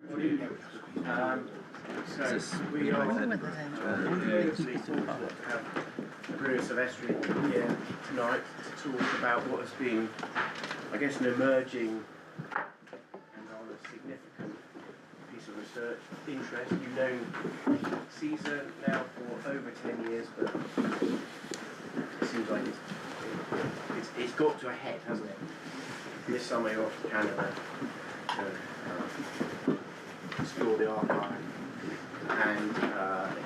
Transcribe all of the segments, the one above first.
So we are pleased to have Bruno Silvestre here tonight to talk about what has been, I guess, an emerging and rather significant piece of research interest. You've known Siza now for over 10 years, but it seems like it's got to a head, hasn't it? This summer you're off to Canada to explore the archive and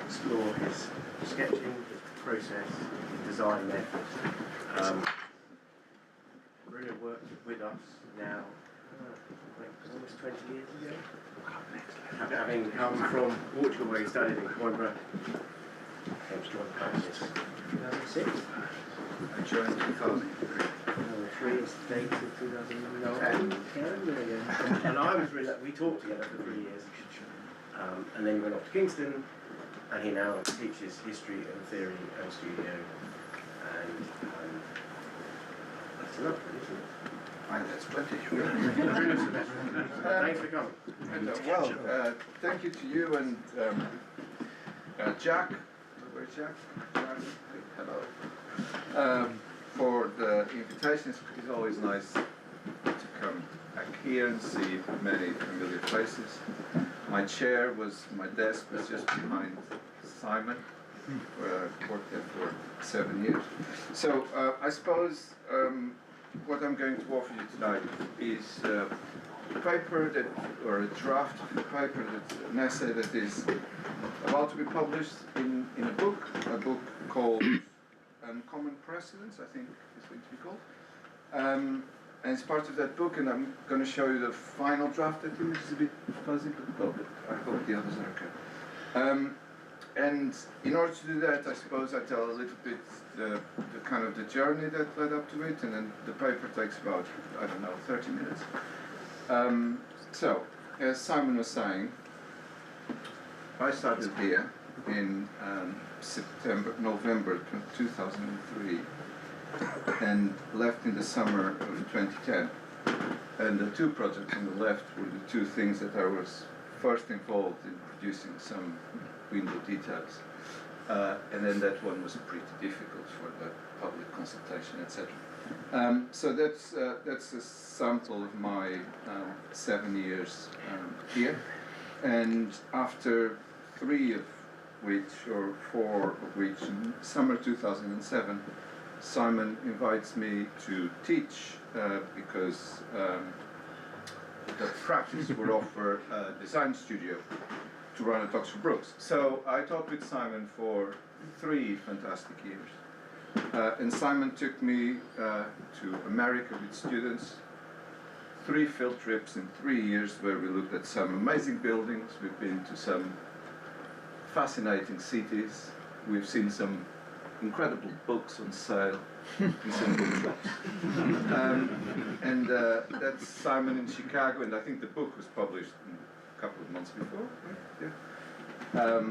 explore his sketching process, his design methods. Bruno worked with us now almost 20 years ago, having come from Portugal where he studied in Coimbra. Came to join practice 2006. I joined in 2003. 3 is the date of 2009. And I was really, we talked together for 3 years. And then he went off to Kingston, and he now teaches history and theory and studio. And that's enough, isn't it? That's plenty. Thanks for coming. Thank you to you and Jack. Where's Jack? Hello. For the invitation. It's always nice to come back here and see many familiar faces. My desk was just behind Simon, where I worked there for 7 years. So I suppose what I'm going to offer you tonight is a paper or a draft paper, an essay that is about to be published in a book called Uncommon Precedents, I think it's going to be called. And it's part of that book, and I'm going to show you the final draft. I think it's a bit fuzzy, but I hope the others are okay. And in order to do that, I suppose I tell a little bit the kind of the journey that led up to it, and then the paper takes about, I don't know, 30 minutes. So, as Simon was saying, I started here in November 2003 and left in the summer of 2010. And the two projects on the left were the two things that I was first involved in producing some window details. And then that one was pretty difficult for the public consultation, etc. So that's a sample of my 7 years here. And after 3 of which, or 4 of which, in summer 2007, Simon invites me to teach because the practice would offer a design studio to run at Oxford Brookes. So I taught with Simon for 3 fantastic years. And Simon took me to America with students, 3 field trips in 3 years where we looked at some amazing buildings. We've been to some fascinating cities. We've seen some incredible books on sale in some bookshops. That's Simon in Chicago, and I think the book was published a couple of months before. Right? Yeah.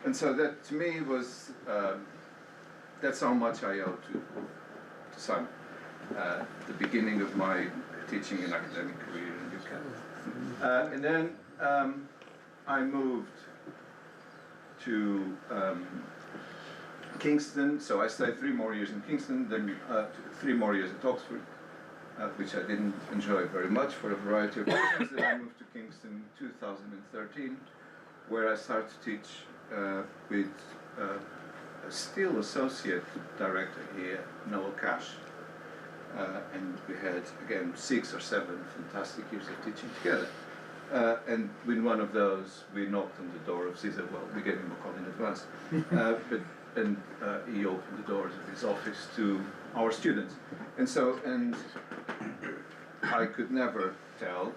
And so that to me was, that's how much I owe to Simon. The beginning of my teaching and academic career in the UK. And then I moved to Kingston, so I stayed 3 more years in Kingston, then 3 more years at Oxford, which I didn't enjoy very much for a variety of reasons. Then I moved to Kingston in 2013, where I started to teach with a still associate director here, Noel Cash. And we had, again, 6 or 7 fantastic years of teaching together. And with one of those, we knocked on the door of Siza. Well, we gave him a call in advance. He opened the doors of his office to our students. And I could never tell,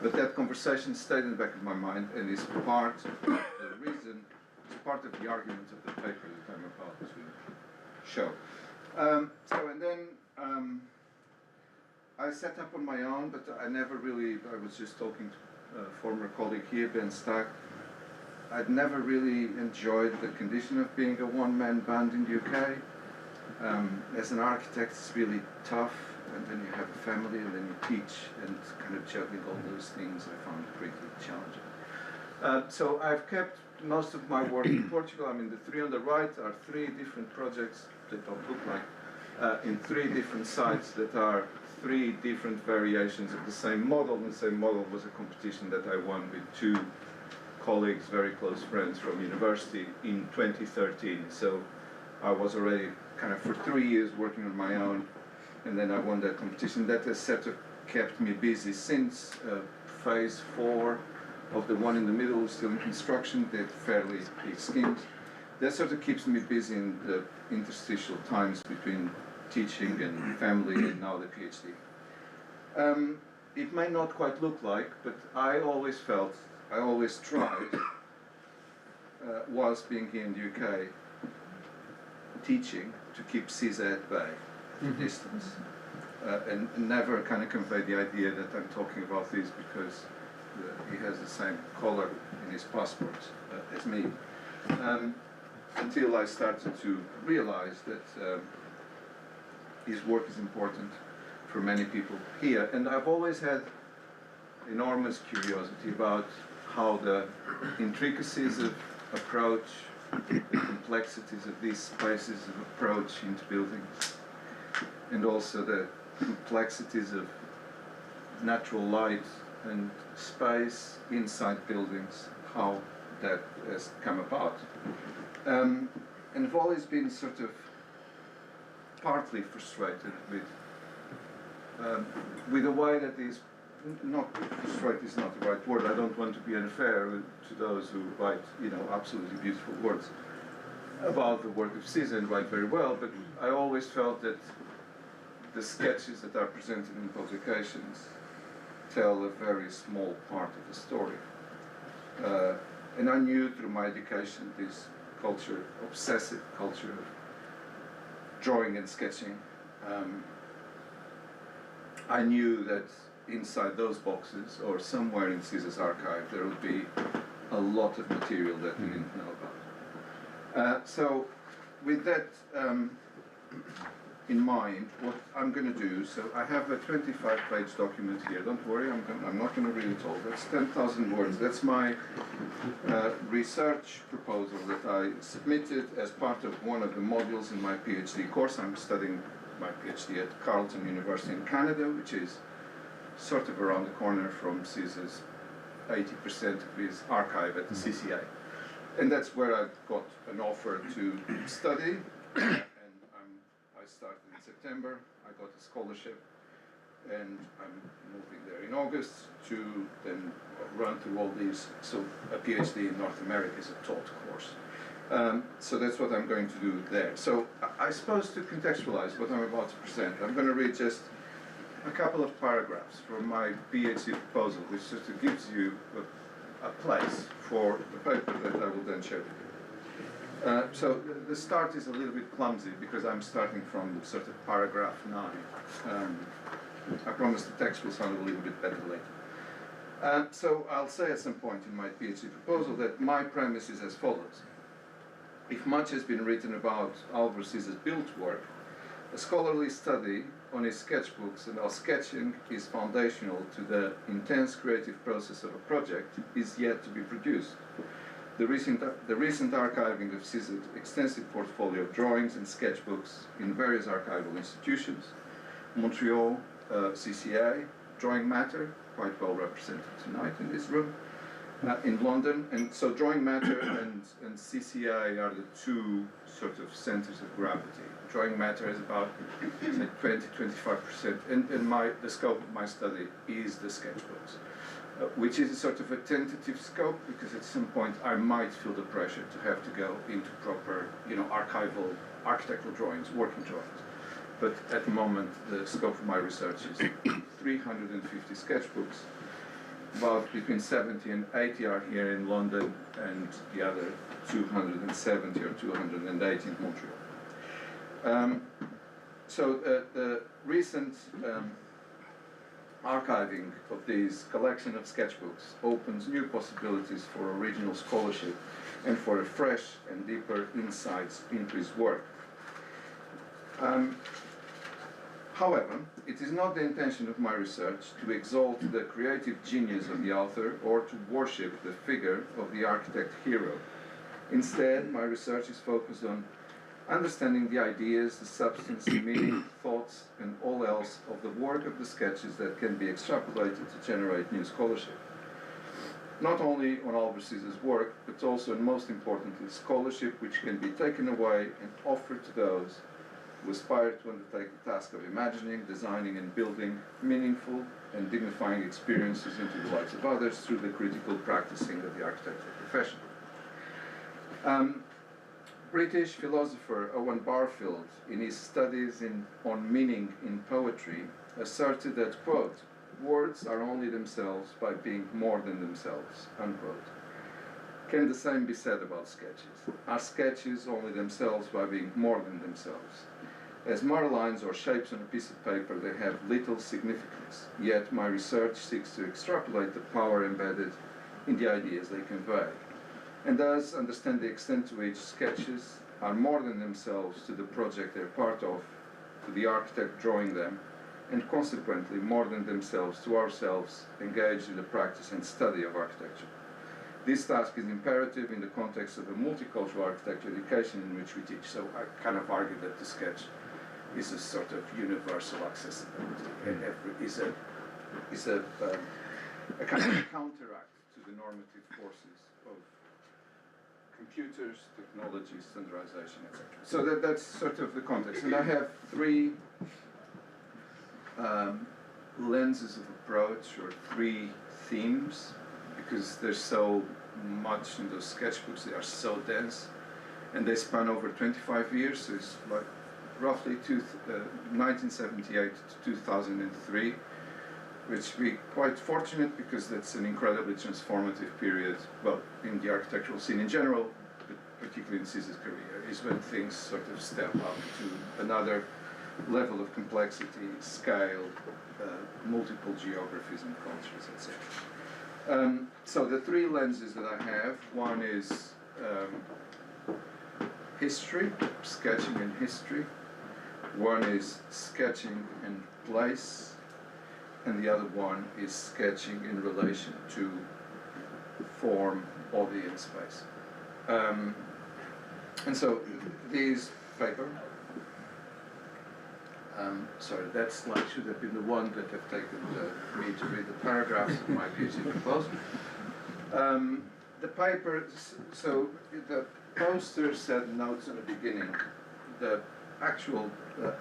but that conversation stayed in the back of my mind and is part of the reason, it's part of the argument of the paper that I'm about to show. I set up on my own, but I never really, I was just talking to a former colleague here, Ben Stack. I'd never really enjoyed the condition of being a one-man band in the UK. As an architect, it's really tough. and then you have a family, and then you teach, and kind of juggling all those things I found pretty challenging. So I've kept most of my work in Portugal. I mean, the three on the right are three different projects that don't look like, in three different sites that are three different variations of the same model. And the same model was a competition that I won with two colleagues, very close friends from university in 2013. So I was already kind of for 3 years working on my own, and then I won that competition. That has sort of kept me busy since phase 4 of the one in the middle is still in construction. They're fairly big schemes. That sort of keeps me busy in the interstitial times between teaching and family and now the PhD. It may not quite look like, but I always felt, I always tried, whilst being here in the UK, teaching to keep Siza at bay, at a distance, and never kind of convey the idea that I'm talking about this because he has the same color in his passport as me, until I started to realize that his work is important for many people here. And I've always had enormous curiosity about how the intricacies of approach, the complexities of these spaces of approach into buildings, and also the complexities of natural light and space inside buildings, how that has come about. And I've always been sort of partly frustrated with the way that these, not frustrated is not the right word, I don't want to be unfair to those who write, you know, absolutely beautiful words about the work of Siza and write very well, but I always felt that the sketches that are presented in publications tell a very small part of the story. And I knew through my education this culture, obsessive culture of drawing and sketching. I knew that inside those boxes, or somewhere in Siza's archive, there would be a lot of material that we didn't know about. So with that in mind, what I'm going to do, so I have a 25-page document here. Don't worry, I'm not going to read it all. That's 10,000 words. That's my research proposal that I submitted as part of one of the modules in my PhD course. I'm studying my PhD at Carleton University in Canada, which is sort of around the corner from Siza's 80% of his archive at the CCA. And that's where I got an offer to study. I started in September, I got a scholarship, and I'm moving there in August to then run through all these. So a PhD in North America is a taught course. So that's what I'm going to do there. So I suppose to contextualize what I'm about to present, I'm going to read just a couple of paragraphs from my PhD proposal, which sort of gives you a place for the paper that I will then share with you. So the start is a little bit clumsy because I'm starting from sort of paragraph 9. I promise the text will sound a little bit better later. So I'll say at some point in my PhD proposal that my premise is as follows. If much has been written about Álvaro Siza's built work, a scholarly study on his sketchbooks and how sketching is foundational to the intense creative process of a project is yet to be produced. The recent archiving of Siza's extensive portfolio of drawings and sketchbooks in various archival institutions, Montreal, CCA, Drawing Matter, quite well represented tonight in this room, in London, and so Drawing Matter and CCA are the two sort of centers of gravity. Drawing Matter is about, say, 20-25%, and the scope of my study is the sketchbooks. Which is a sort of a tentative scope, because at some point I might feel the pressure to have to go into proper, you know, archival, architectural drawings, working drawings. But at the moment, the scope of my research is 350 sketchbooks. About between 70 and 80 are here in London, and the other 270 or 280 in Montreal. So the recent archiving of this collection of sketchbooks opens new possibilities for original scholarship and for a fresh and deeper insights into his work. However, it is not the intention of my research to exalt the creative genius of the author or to worship the figure of the architect hero. Instead, my research is focused on understanding the ideas, the substance, the meaning, thoughts, and all else of the work of the sketches that can be extrapolated to generate new scholarship. Not only on Álvaro Siza's work, but also, and most importantly, scholarship which can be taken away and offered to those who aspire to undertake the task of imagining, designing, and building meaningful and dignifying experiences into the lives of others through the critical practicing of the architectural profession. British philosopher Owen Barfield, in his studies on meaning in poetry, asserted that, quote, words are only themselves by being more than themselves, unquote. Can the same be said about sketches? Are sketches only themselves by being more than themselves? As mere lines or shapes on a piece of paper, they have little significance, yet my research seeks to extrapolate the power embedded in the ideas they convey, and thus understand the extent to which sketches are more than themselves to the project they're part of, to the architect drawing them, and consequently more than themselves to ourselves engaged in the practice and study of architecture. This task is imperative in the context of a multicultural architecture education in which we teach. So I kind of argue that the sketch is a sort of universal accessibility, and is a kind of counteract to the normative forces of computers, technology, standardization, etc. So that's sort of the context. And I have three lenses of approach, or three themes, because there's so much in those sketchbooks. They are so dense, and they span over 25 years, so it's like roughly 1978 to 2003, which we're quite fortunate because that's an incredibly transformative period, well, in the architectural scene in general, but particularly in Siza's career, is when things sort of step up to another level of complexity, scale, multiple geographies and cultures, etc. So the three lenses that I have, one is history, sketching and history. One is sketching and place, and the other one is sketching in relation to form, body, and space. And so this paper, sorry, that slide should have been the one that have taken me to read the paragraphs of my PhD proposal. The paper, so the poster said notes in the beginning. The actual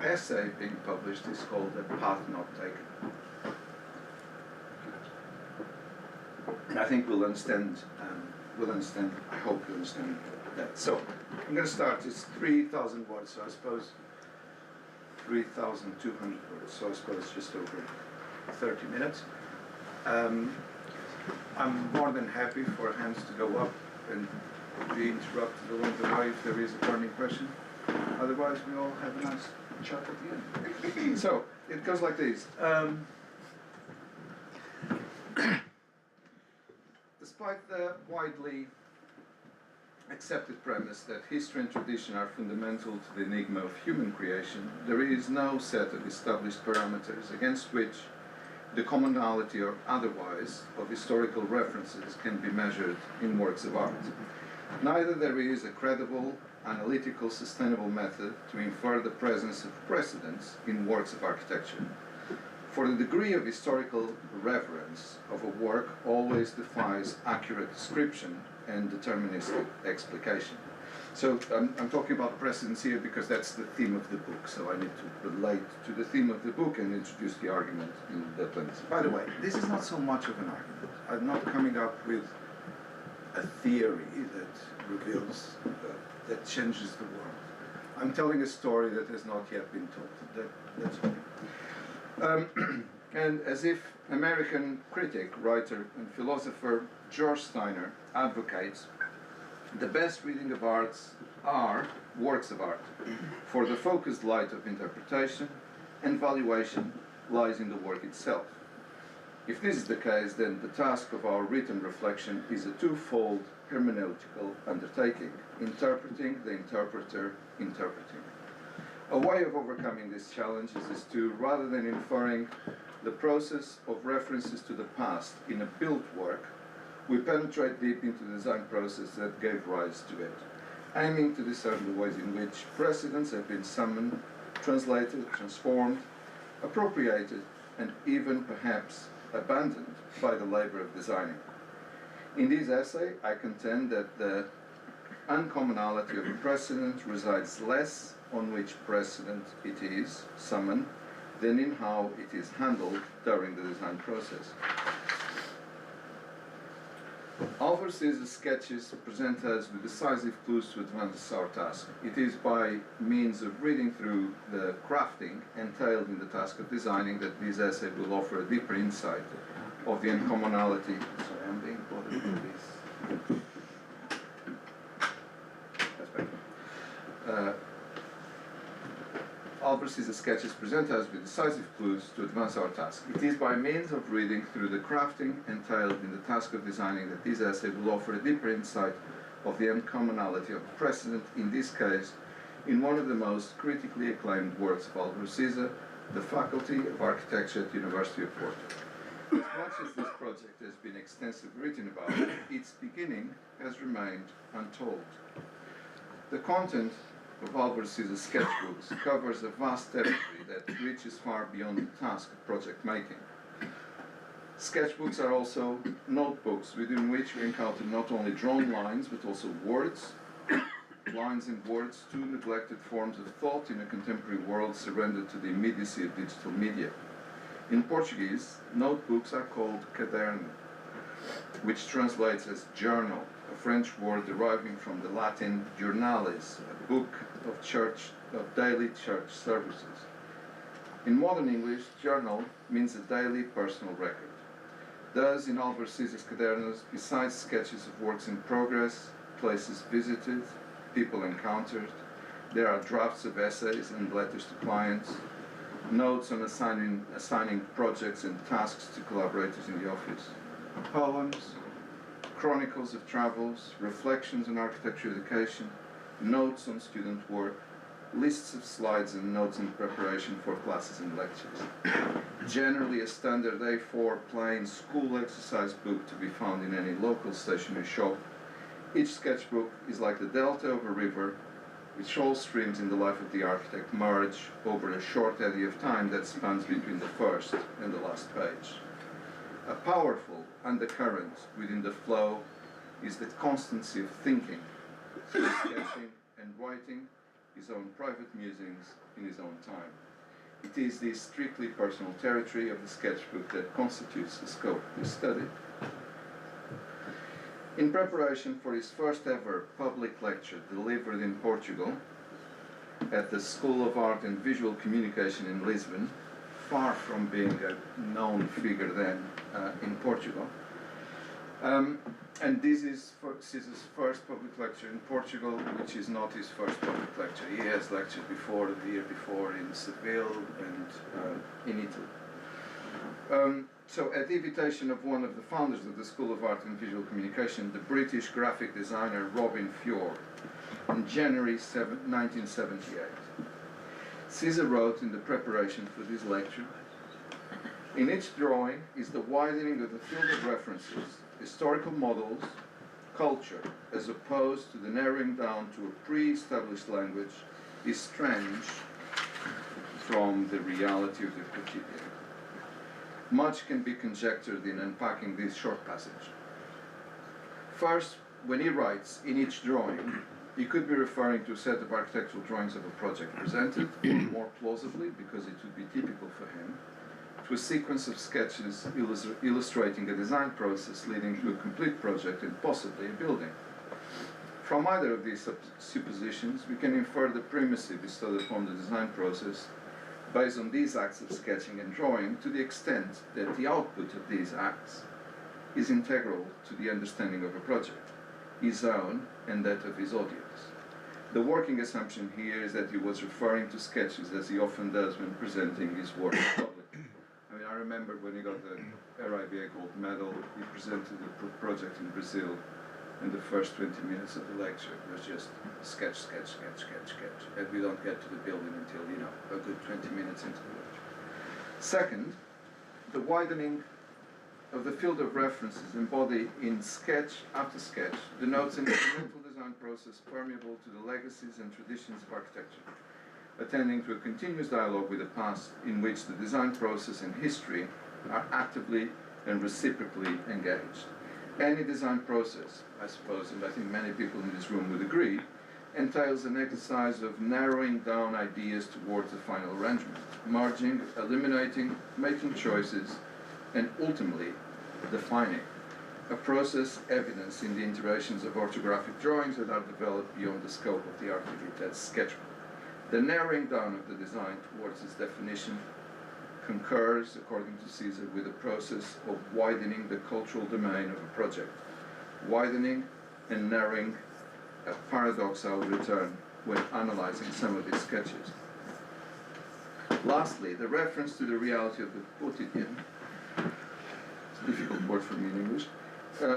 essay being published is called "A Path Not Taken." And I think we'll understand, I hope you'll understand that. So I'm going to start. It's 3,000 words, so I suppose 3,200 words, so I suppose just over 30 minutes. I'm more than happy for hands to go up and be interrupted along the way if there is a burning question. Otherwise, we all have a nice chat at the end. So, it goes like this. Despite the widely accepted premise that history and tradition are fundamental to the enigma of human creation, there is no set of established parameters against which the commonality or otherwise of historical references can be measured in works of art. Neither there is a credible, analytical, sustainable method to infer the presence of precedents in works of architecture. For the degree of historical reverence of a work always defies accurate description and deterministic explication. So I'm talking about precedents here because that's the theme of the book, so I need to relate to the theme of the book and introduce the argument in that lens. By the way, this is not so much of an argument. I'm not coming up with a theory that reveals, that changes the world. I'm telling a story that has not yet been told. That's okay. And as if American critic, writer, and philosopher George Steiner advocates, the best reading of arts are works of art, for the focused light of interpretation and valuation lies in the work itself. If this is the case, then the task of our written reflection is a twofold hermeneutical undertaking, interpreting the interpreter interpreting. A way of overcoming these challenges is to, rather than inferring the process of references to the past in a built work, we penetrate deep into the design process that gave rise to it, aiming to discern the ways in which precedents have been summoned, translated, transformed, appropriated, and even perhaps abandoned by the labor of designing. In this essay, I contend that the uncommonality of a precedent resides less on which precedent it is summoned than in how it is handled during the design process. Álvaro Siza's sketches present us with decisive clues to advance our task. It is by means of reading through the crafting entailed in the task of designing that this essay will offer a deeper insight of the uncommonality. Sorry, I'm being bothered with this. That's better. Álvaro Siza's sketches present us with decisive clues to advance our task. It is by means of reading through the crafting entailed in the task of designing that this essay will offer a deeper insight of the uncommonality of a precedent, in this case, in one of the most critically acclaimed works of Álvaro Siza, the Faculty of Architecture at the University of Porto. As much as this project has been extensively written about, its beginning has remained untold. The content of Álvaro Siza's sketchbooks covers a vast territory that reaches far beyond the task of project making. Sketchbooks are also notebooks within which we encounter not only drawn lines but also words, lines and words, two neglected forms of thought in a contemporary world surrendered to the immediacy of digital media. In Portuguese, notebooks are called caderno, which translates as journal, a French word deriving from the Latin journalis, a book of daily church services. In modern English, journal means a daily personal record. Thus, in Álvaro Siza's cadernos, besides sketches of works in progress, places visited, people encountered, there are drafts of essays and letters to clients, notes on assigning projects and tasks to collaborators in the office, poems, chronicles of travels, reflections on architecture education, notes on student work, lists of slides and notes in preparation for classes and lectures. Generally a standard A4 plain school exercise book to be found in any local stationery shop, each sketchbook is like the delta of a river, which all streams in the life of the architect merge over a short eddy of time that spans between the first and the last page. A powerful undercurrent within the flow is the constancy of thinking, through sketching and writing his own private musings in his own time. It is this strictly personal territory of the sketchbook that constitutes the scope of this study. In preparation for his first ever public lecture delivered in Portugal at the School of Art and Visual Communication in Lisbon, far from being a known figure then in Portugal, and this is Siza's first public lecture in Portugal, which is not his first public lecture. He has lectured before, the year before, in Seville and in Italy. So at the invitation of one of the founders of the School of Art and Visual Communication, the British graphic designer Robin Fiore, in January 1978. Siza wrote in the preparation for this lecture, "In each drawing is the widening of the field of references, historical models, culture, as opposed to the narrowing down to a pre-established language, is strange from the reality of the quotidian. Much can be conjectured in unpacking this short passage. First, when he writes, in each drawing, he could be referring to a set of architectural drawings of a project presented, or more plausibly, because it would be typical for him, to a sequence of sketches illustrating a design process leading to a complete project and possibly a building. From either of these suppositions, we can infer the primacy bestowed upon the design process based on these acts of sketching and drawing to the extent that the output of these acts is integral to the understanding of a project, his own and that of his audience. The working assumption here is that he was referring to sketches as he often does when presenting his work in public. I mean, I remember when he got the RIBA Gold Medal, he presented a project in Brazil and the first 20 minutes of the lecture was just sketch, and we don't get to the building until, you know, a good 20 minutes into the lecture. Second, the widening of the field of references embodied in sketch after sketch denotes an incremental design process permeable to the legacies and traditions of architecture, attending to a continuous dialogue with the past in which the design process and history are actively and reciprocally engaged. Any design process, I suppose, and I think many people in this room would agree, entails an exercise of narrowing down ideas towards a final arrangement, merging, eliminating, making choices, and ultimately defining. A process evidenced in the iterations of orthographic drawings that are developed beyond the scope of the architect's sketchbook. The narrowing down of the design towards its definition concurs, according to Siza, with the process of widening the cultural domain of a project. Widening and narrowing, a paradox I will return when analyzing some of these sketches. Lastly, the reference to the reality of the quotidian, it's a difficult word for me in English,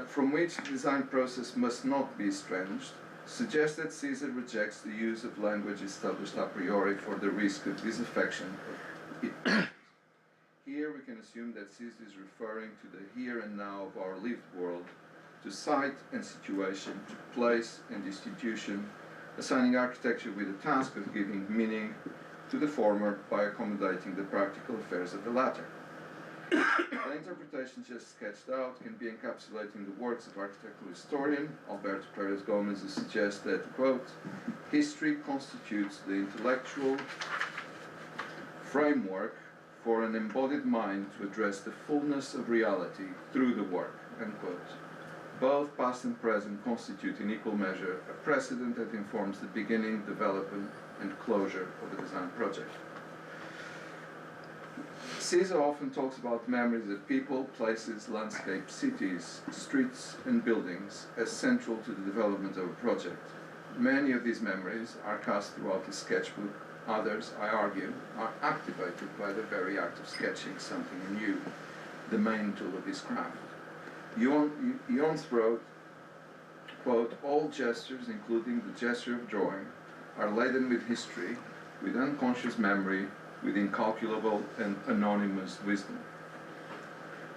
from which the design process must not be estranged, suggests that Siza rejects the use of language established a priori for the risk of disaffection of it. Here we can assume that Siza is referring to the here and now of our lived world, to site and situation, to place and institution, assigning architecture with the task of giving meaning to the former by accommodating the practical affairs of the latter. The interpretation just sketched out can be encapsulated in the works of architectural historian Alberto Pérez Gómez, who suggests that, quote, history constitutes the intellectual framework for an embodied mind to address the fullness of reality through the work, end quote. Both past and present constitute in equal measure a precedent that informs the beginning, development, and closure of the design project. Siza often talks about memories of people, places, landscapes, cities, streets, and buildings as central to the development of a project. Many of these memories are cast throughout his sketchbook. Others, I argue, are activated by the very act of sketching something new, the main tool of his craft. Jons wrote, quote, all gestures, including the gesture of drawing, are laden with history, with unconscious memory, with incalculable and anonymous wisdom,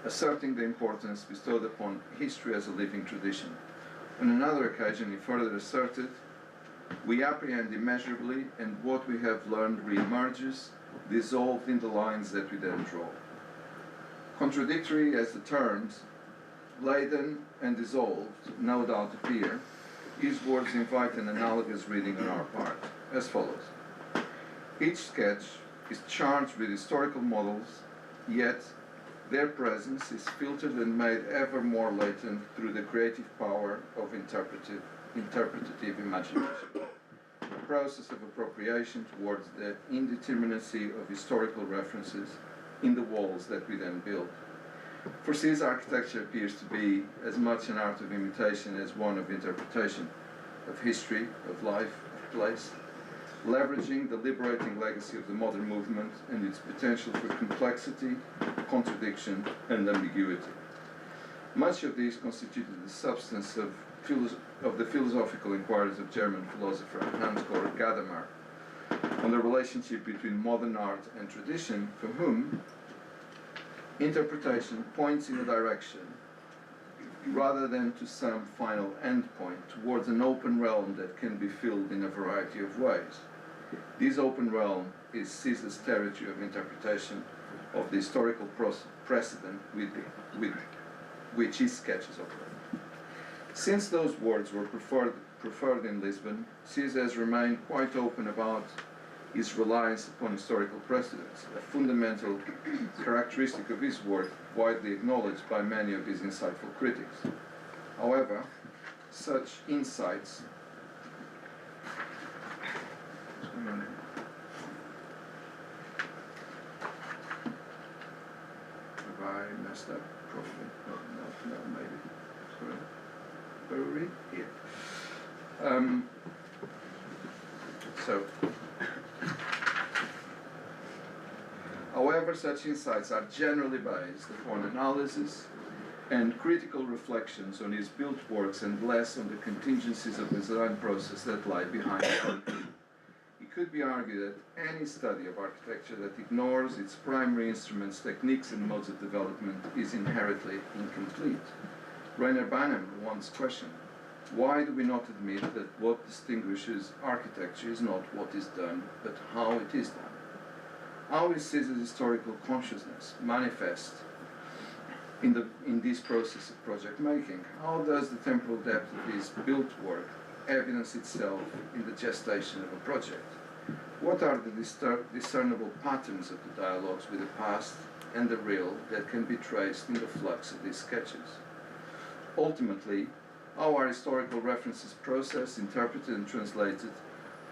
asserting the importance bestowed upon history as a living tradition. On another occasion, he further asserted, we apprehend immeasurably, and what we have learned re-emerges, dissolved in the lines that we then draw. Contradictory as the terms, laden and dissolved, no doubt appear, his words invite an analogous reading on our part, as follows. Each sketch is charged with historical models, yet their presence is filtered and made ever more latent through the creative power of interpretative imagination, a process of appropriation towards the indeterminacy of historical references in the walls that we then build. For Siza, architecture appears to be as much an art of imitation as one of interpretation, of history, of life, of place, leveraging the liberating legacy of the modern movement and its potential for complexity, contradiction, and ambiguity. Much of these constituted the substance of the philosophical inquiries of German philosopher Hans-Georg Gadamer on the relationship between modern art and tradition, for whom interpretation points in a direction rather than to some final endpoint towards an open realm that can be filled in a variety of ways. This open realm is Siza's territory of interpretation of the historical precedent with which his sketches operate. Since those words were preferred in Lisbon, Siza has remained quite open about his reliance upon historical precedents, a fundamental characteristic of his work widely acknowledged by many of his insightful critics. However, such insights have I messed up? Probably. No, maybe. Sorry. Where were we? Here. However, such insights are generally based upon analysis and critical reflections on his built works and less on the contingencies of the design process that lie behind it. It could be argued that any study of architecture that ignores its primary instruments, techniques and modes of development is inherently incomplete. Rainer Banham once questioned, why do we not admit that what distinguishes architecture is not what is done, but how it is done? How is Siza's historical consciousness manifest in this process of project making? How does the temporal depth of his built work evidence itself in the gestation of a project? What are the discernible patterns of the dialogues with the past and the real that can be traced in the flux of these sketches? Ultimately, how are historical references processed, interpreted and translated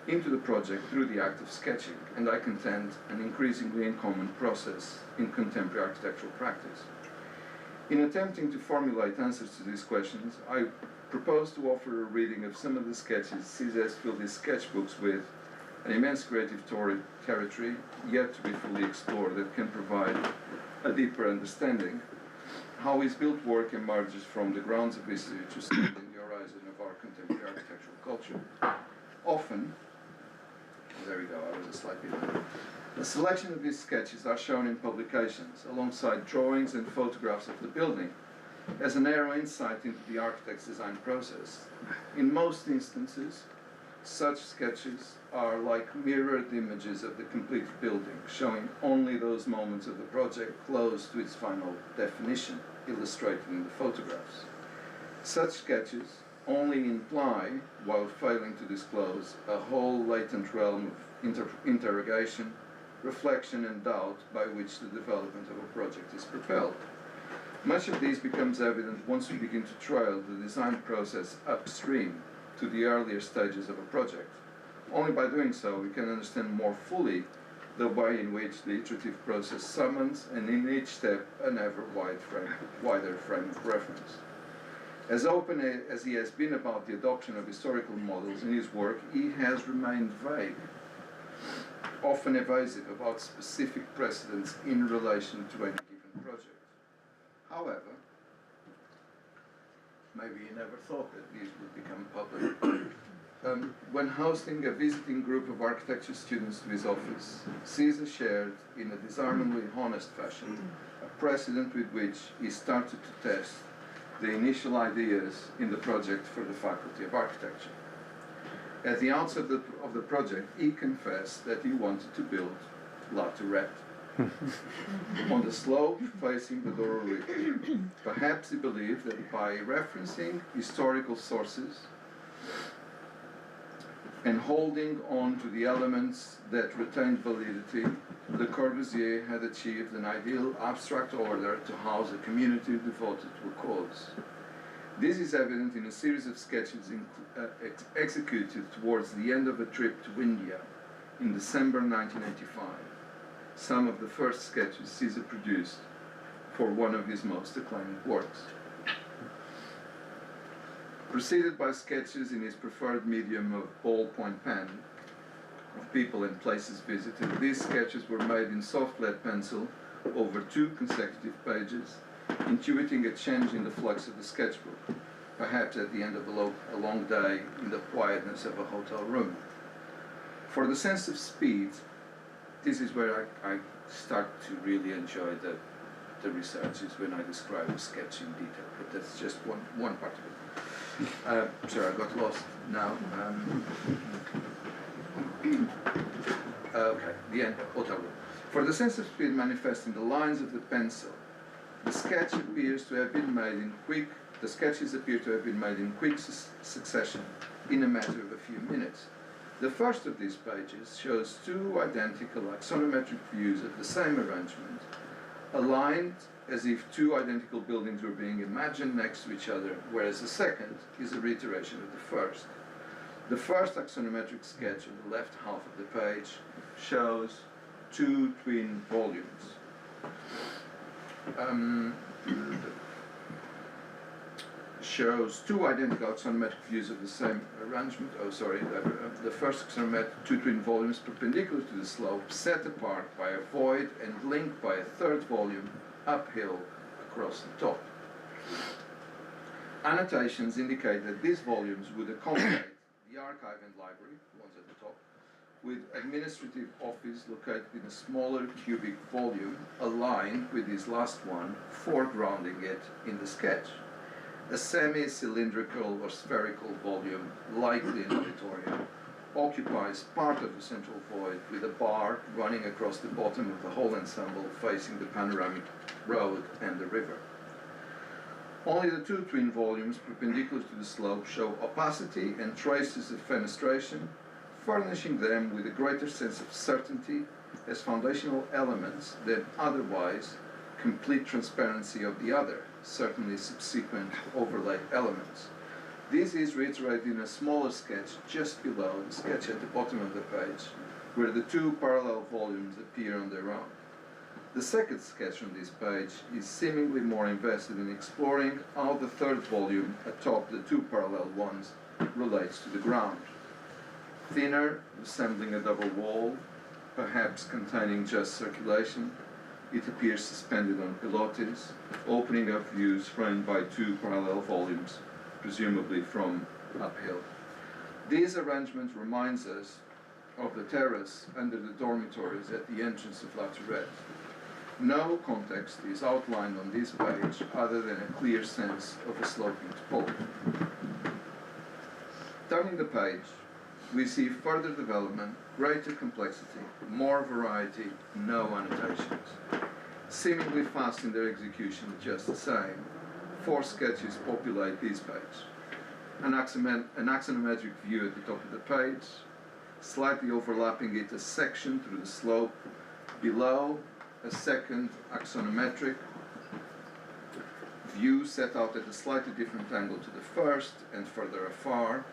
into the project through the act of sketching, and I contend an increasingly uncommon process in contemporary architectural practice. In attempting to formulate answers to these questions, I propose to offer a reading of some of the sketches Siza has filled his sketchbooks with, an immense creative territory yet to be fully explored that can provide a deeper understanding how his built work emerges from the grounds of history to stand in the horizon of our contemporary architectural culture. Often, there we go, I was a slide behind. A selection of these sketches are shown in publications alongside drawings and photographs of the building as a narrow insight into the architect's design process. In most instances, such sketches are like mirrored images of the complete building, showing only those moments of the project close to its final definition, illustrated in the photographs. Such sketches only imply, while failing to disclose, a whole latent realm of interrogation, reflection and doubt by which the development of a project is propelled. Much of this becomes evident once we begin to trail the design process upstream to the earlier stages of a project. Only by doing so we can understand more fully the way in which the iterative process summons, and in each step, an ever wider frame of reference. As open as he has been about the adoption of historical models in his work, he has remained vague, often evasive about specific precedents in relation to any given project. However, maybe he never thought that these would become public. When hosting a visiting group of architecture students to his office, Siza shared, in a disarmingly honest fashion, a precedent with which he started to test the initial ideas in the project for the Faculty of Architecture. At the outset of the project, he confessed that he wanted to build La Tourette on the slope facing the Douro River. Perhaps he believed that by referencing historical sources and holding on to the elements that retained validity, Le Corbusier had achieved an ideal abstract order to house a community devoted to a cause. This is evident in a series of sketches executed towards the end of a trip to India in December 1985. Some of the first sketches Siza produced for one of his most acclaimed works. Preceded by sketches in his preferred medium of ballpoint pen, of people and places visited, these sketches were made in soft lead pencil over 2 consecutive pages, intuiting a change in the flux of the sketchbook, perhaps at the end of a long day in the quietness of a hotel room. For the sense of speed, this is where I start to really enjoy the research, is when I describe a sketch in detail, but that's just one part of it. Sorry, I got lost now. Okay, the end, hotel room. For the sense of speed manifest in the lines of the pencil, the sketches appear to have been made in quick succession, in a matter of a few minutes. The first of these pages shows 2 identical axonometric views of the same arrangement, aligned as if 2 identical buildings were being imagined next to each other, whereas the second is a reiteration of the first. The first axonometric sketch on the left half of the page shows 2 twin volumes. Shows 2 identical axonometric views of the same arrangement. The first axonometric 2 twin volumes perpendicular to the slope, set apart by a void and linked by a 3rd volume uphill across the top. Annotations indicate that these volumes would accommodate the archive and library, the ones at the top, with administrative office located in a smaller cubic volume aligned with this last one, foregrounding it in the sketch. A semi-cylindrical or spherical volume, likely an auditorium, occupies part of the central void with a bar running across the bottom of the whole ensemble facing the panoramic road and the river. Only the two twin volumes perpendicular to the slope show opacity and traces of fenestration, furnishing them with a greater sense of certainty as foundational elements than otherwise complete transparency of the other, certainly subsequent overlay elements. This is reiterated in a smaller sketch just below the sketch at the bottom of the page, where the two parallel volumes appear on their own. The second sketch on this page is seemingly more invested in exploring how the third volume atop the two parallel ones relates to the ground. Thinner, resembling a double wall, perhaps containing just circulation, it appears suspended on pilotis, opening up views framed by two parallel volumes, presumably from uphill. This arrangement reminds us of the terrace under the dormitories at the entrance of La Tourette. No context is outlined on this page other than a clear sense of a sloping pole. Turning the page, we see further development, greater complexity, more variety, no annotations. Seemingly fast in their execution, just the same, 4 sketches populate this page. An axonometric view at the top of the page, slightly overlapping it a section through the slope, below a second axonometric view set out at a slightly different angle to the first and further afar,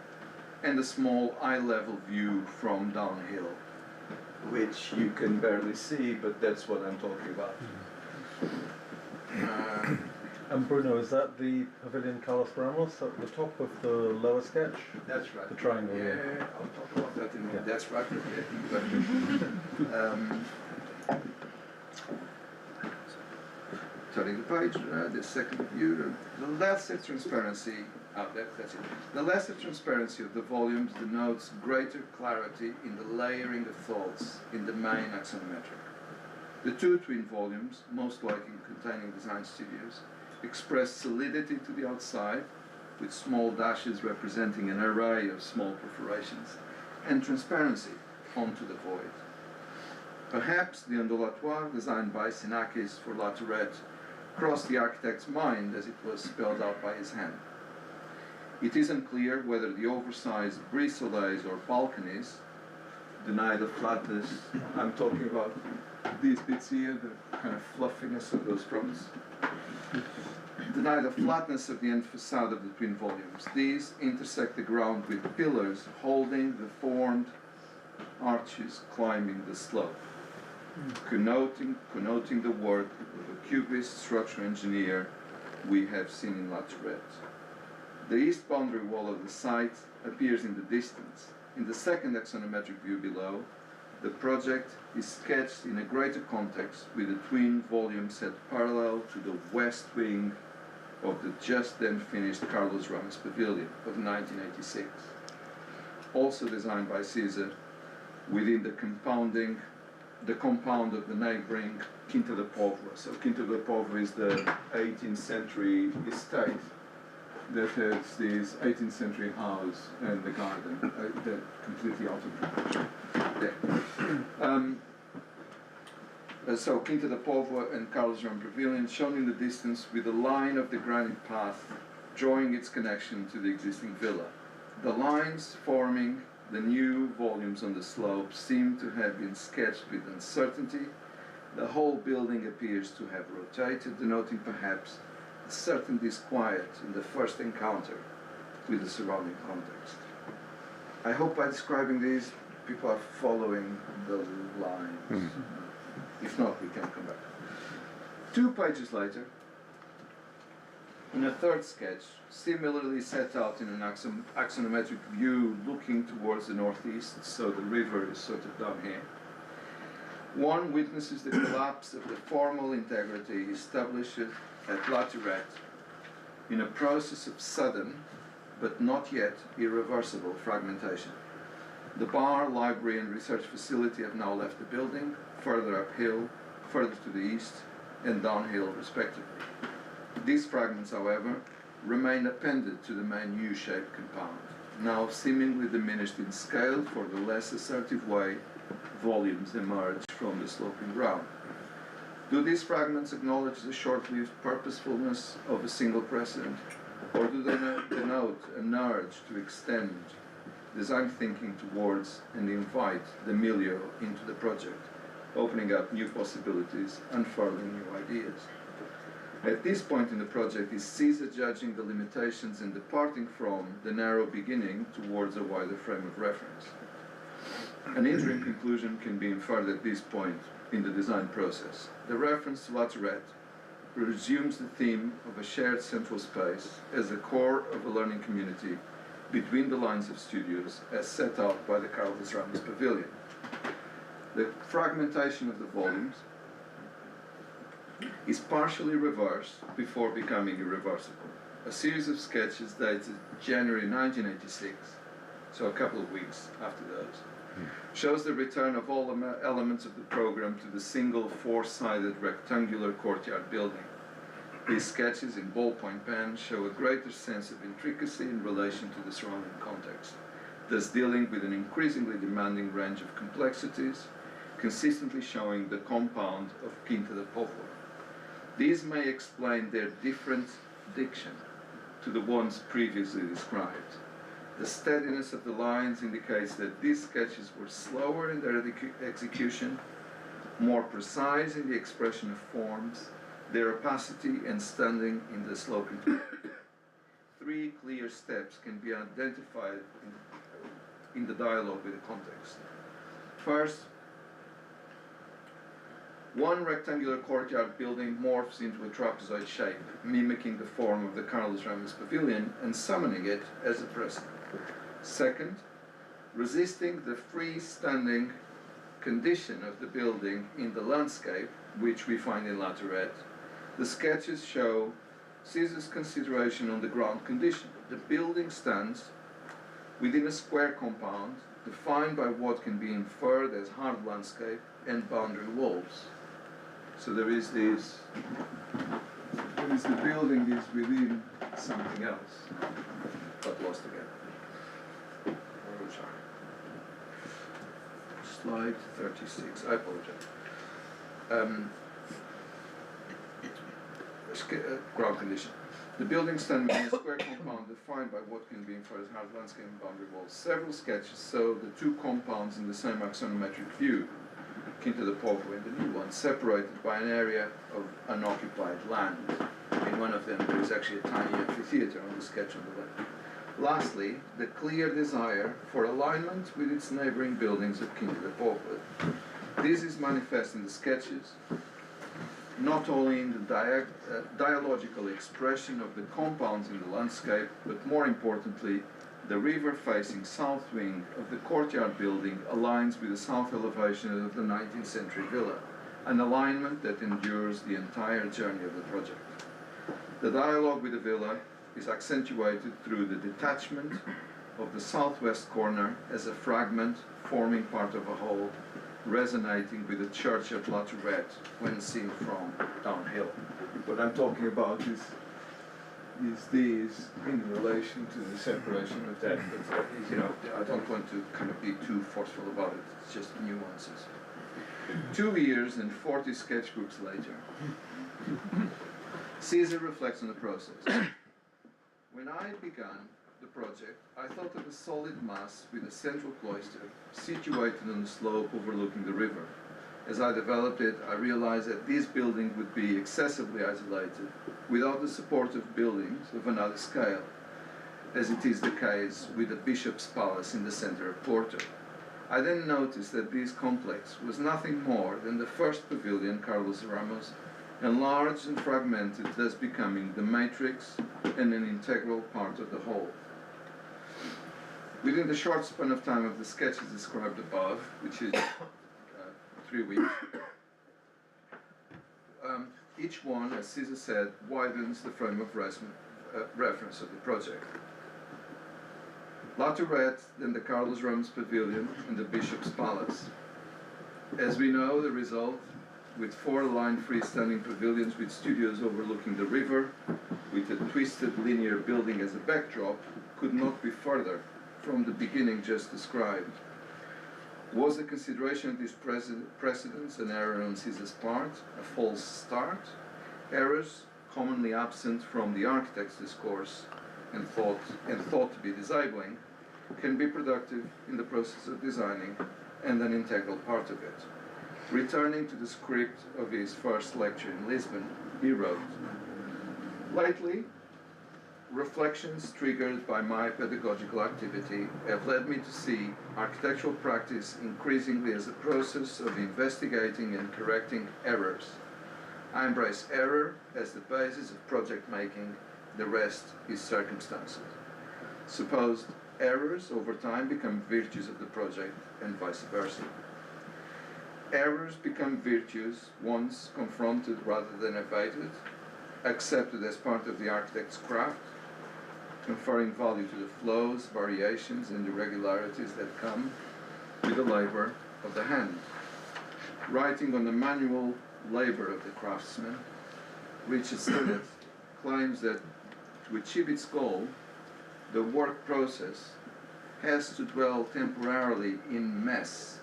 and a small eye-level view from downhill, which you can barely see, but that's what I'm talking about. And Bruno, is that the Pavilion Carlos Ramos at the top of the lower sketch? That's right. The triangle. Yeah, I'll talk about that in a minute. Yeah. That's right. Turning the page, the second view, the lesser transparency. That's it. The lesser transparency of the volumes denotes greater clarity in the layering of thoughts in the main axonometric. The two twin volumes, most likely containing design studios, express solidity to the outside, with small dashes representing an array of small perforations, and transparency onto the void. Perhaps the undulatoire, designed by Sinakis for La Tourette, crossed the architect's mind as it was spelled out by his hand. It is unclear whether the oversized brise-soleils or balconies deny the flatness. I'm talking about these bits here, the kind of fluffiness of those fronts. Deny the flatness of the end facade of the twin volumes. These intersect the ground with pillars holding the formed arches climbing the slope, connoting the work of a cubist structural engineer we have seen in La Tourette. The east boundary wall of the site appears in the distance. In the second axonometric view below, the project is sketched in a greater context with the twin volume set parallel to the west wing of the just then finished Carlos Ramos Pavilion of 1986. Also designed by Siza within the compound of the neighboring Quinta da Póvoa. So Quinta da Póvoa is the 18th century estate that has this 18th century house and the garden, that completely out of proportion. So Quinta da Póvoa and Carlos Ramos Pavilion shown in the distance with the line of the granite path drawing its connection to the existing villa. The lines forming the new volumes on the slope seem to have been sketched with uncertainty. The whole building appears to have rotated, denoting perhaps a certain disquiet in the first encounter with the surrounding context. I hope by describing these, people are following the lines. If not, we can come back. 2 pages later, in a third sketch, similarly set out in an axonometric view looking towards the northeast, so the river is sort of down here, one witnesses the collapse of the formal integrity established at La Tourette in a process of sudden, but not yet irreversible fragmentation. The bar, library and research facility have now left the building, further uphill, further to the east, and downhill respectively. These fragments, however, remain appended to the main U-shaped compound, now seemingly diminished in scale for the less assertive way volumes emerge from the sloping ground. Do these fragments acknowledge the short-lived purposefulness of a single precedent, or do they denote an urge to extend design thinking towards and invite the milieu into the project, opening up new possibilities, unfurling new ideas? At this point in the project, is Siza judging the limitations and departing from the narrow beginning towards a wider frame of reference? An interim conclusion can be inferred at this point in the design process. The reference to La Tourette resumes the theme of a shared central space as the core of a learning community between the lines of studios as set out by the Carlos Ramos Pavilion. The fragmentation of the volumes is partially reversed before becoming irreversible. A series of sketches dated January 1986, so a couple of weeks after those, shows the return of all elements of the program to the single four-sided rectangular courtyard building. These sketches in ballpoint pen show a greater sense of intricacy in relation to the surrounding context, thus dealing with an increasingly demanding range of complexities, consistently showing the compound of Quinta da Póvoa. These may explain their different diction to the ones previously described. The steadiness of the lines indicates that these sketches were slower in their execution, more precise in the expression of forms, their opacity and standing in the sloping. Three clear steps can be identified in the dialogue with the context. First, one rectangular courtyard building morphs into a trapezoid shape, mimicking the form of the Carlos Ramos Pavilion and summoning it as a precedent. Second, resisting the freestanding condition of the building in the landscape, which we find in La Tourette, the sketches show Siza's consideration on the ground condition. The building stands within a square compound defined by what can be inferred as hard landscape and boundary walls. So there is the building is within something else, but lost again. Where was I? Slide 36, I apologize. Ground condition. The building stands within a square compound defined by what can be inferred as hard landscape and boundary walls. Several sketches show the two compounds in the same axonometric view, Quinta da Póvoa and the new one, separated by an area of unoccupied land. In one of them there is actually a tiny amphitheatre on the sketch on the left. Lastly, the clear desire for alignment with its neighbouring buildings of Quinta da Póvoa. This is manifest in the sketches, not only in the dialogical expression of the compounds in the landscape, but more importantly, the river-facing south wing of the courtyard building aligns with the south elevation of the 19th century villa, an alignment that endures the entire journey of the project. The dialogue with the villa is accentuated through the detachment of the southwest corner as a fragment forming part of a whole, resonating with the church at La Tourette when seen from downhill. What I'm talking about is these in relation to the separation of that, but you know, I don't want to kind of be too forceful about it, it's just nuances. 2 years and 40 sketchbooks later, Siza reflects on the process. When I began the project, I thought of a solid mass with a central cloister situated on the slope overlooking the river. As I developed it, I realized that this building would be excessively isolated without the support of buildings of another scale, as it is the case with the Bishop's Palace in the center of Porto. I then noticed that this complex was nothing more than the first pavilion Carlos Ramos, enlarged and fragmented, thus becoming the matrix and an integral part of the whole. Within the short span of time of the sketches described above, which is 3 weeks, each one, as Siza said, widens the frame of reference of the project. La Tourette, then the Carlos Ramos Pavilion and the Bishop's Palace. As we know, the result, with 4-line freestanding pavilions with studios overlooking the river, with a twisted linear building as a backdrop, could not be further from the beginning just described. Was the consideration of these precedents an error on Siza's part, a false start? Errors commonly absent from the architect's discourse and thought to be disabling, can be productive in the process of designing and an integral part of it. Returning to the script of his first lecture in Lisbon, he wrote, "Lately, reflections triggered by my pedagogical activity have led me to see architectural practice increasingly as a process of investigating and correcting errors. I embrace error as the basis of project making, the rest is circumstances. Supposed errors over time become virtues of the project and vice versa. Errors become virtues once confronted rather than evaded, accepted as part of the architect's craft, conferring value to the flows, variations, and irregularities that come with the labor of the hand. Writing on the manual labor of the craftsman, Richard Stinnett claims that to achieve its goal, the work process has to dwell temporarily in mess,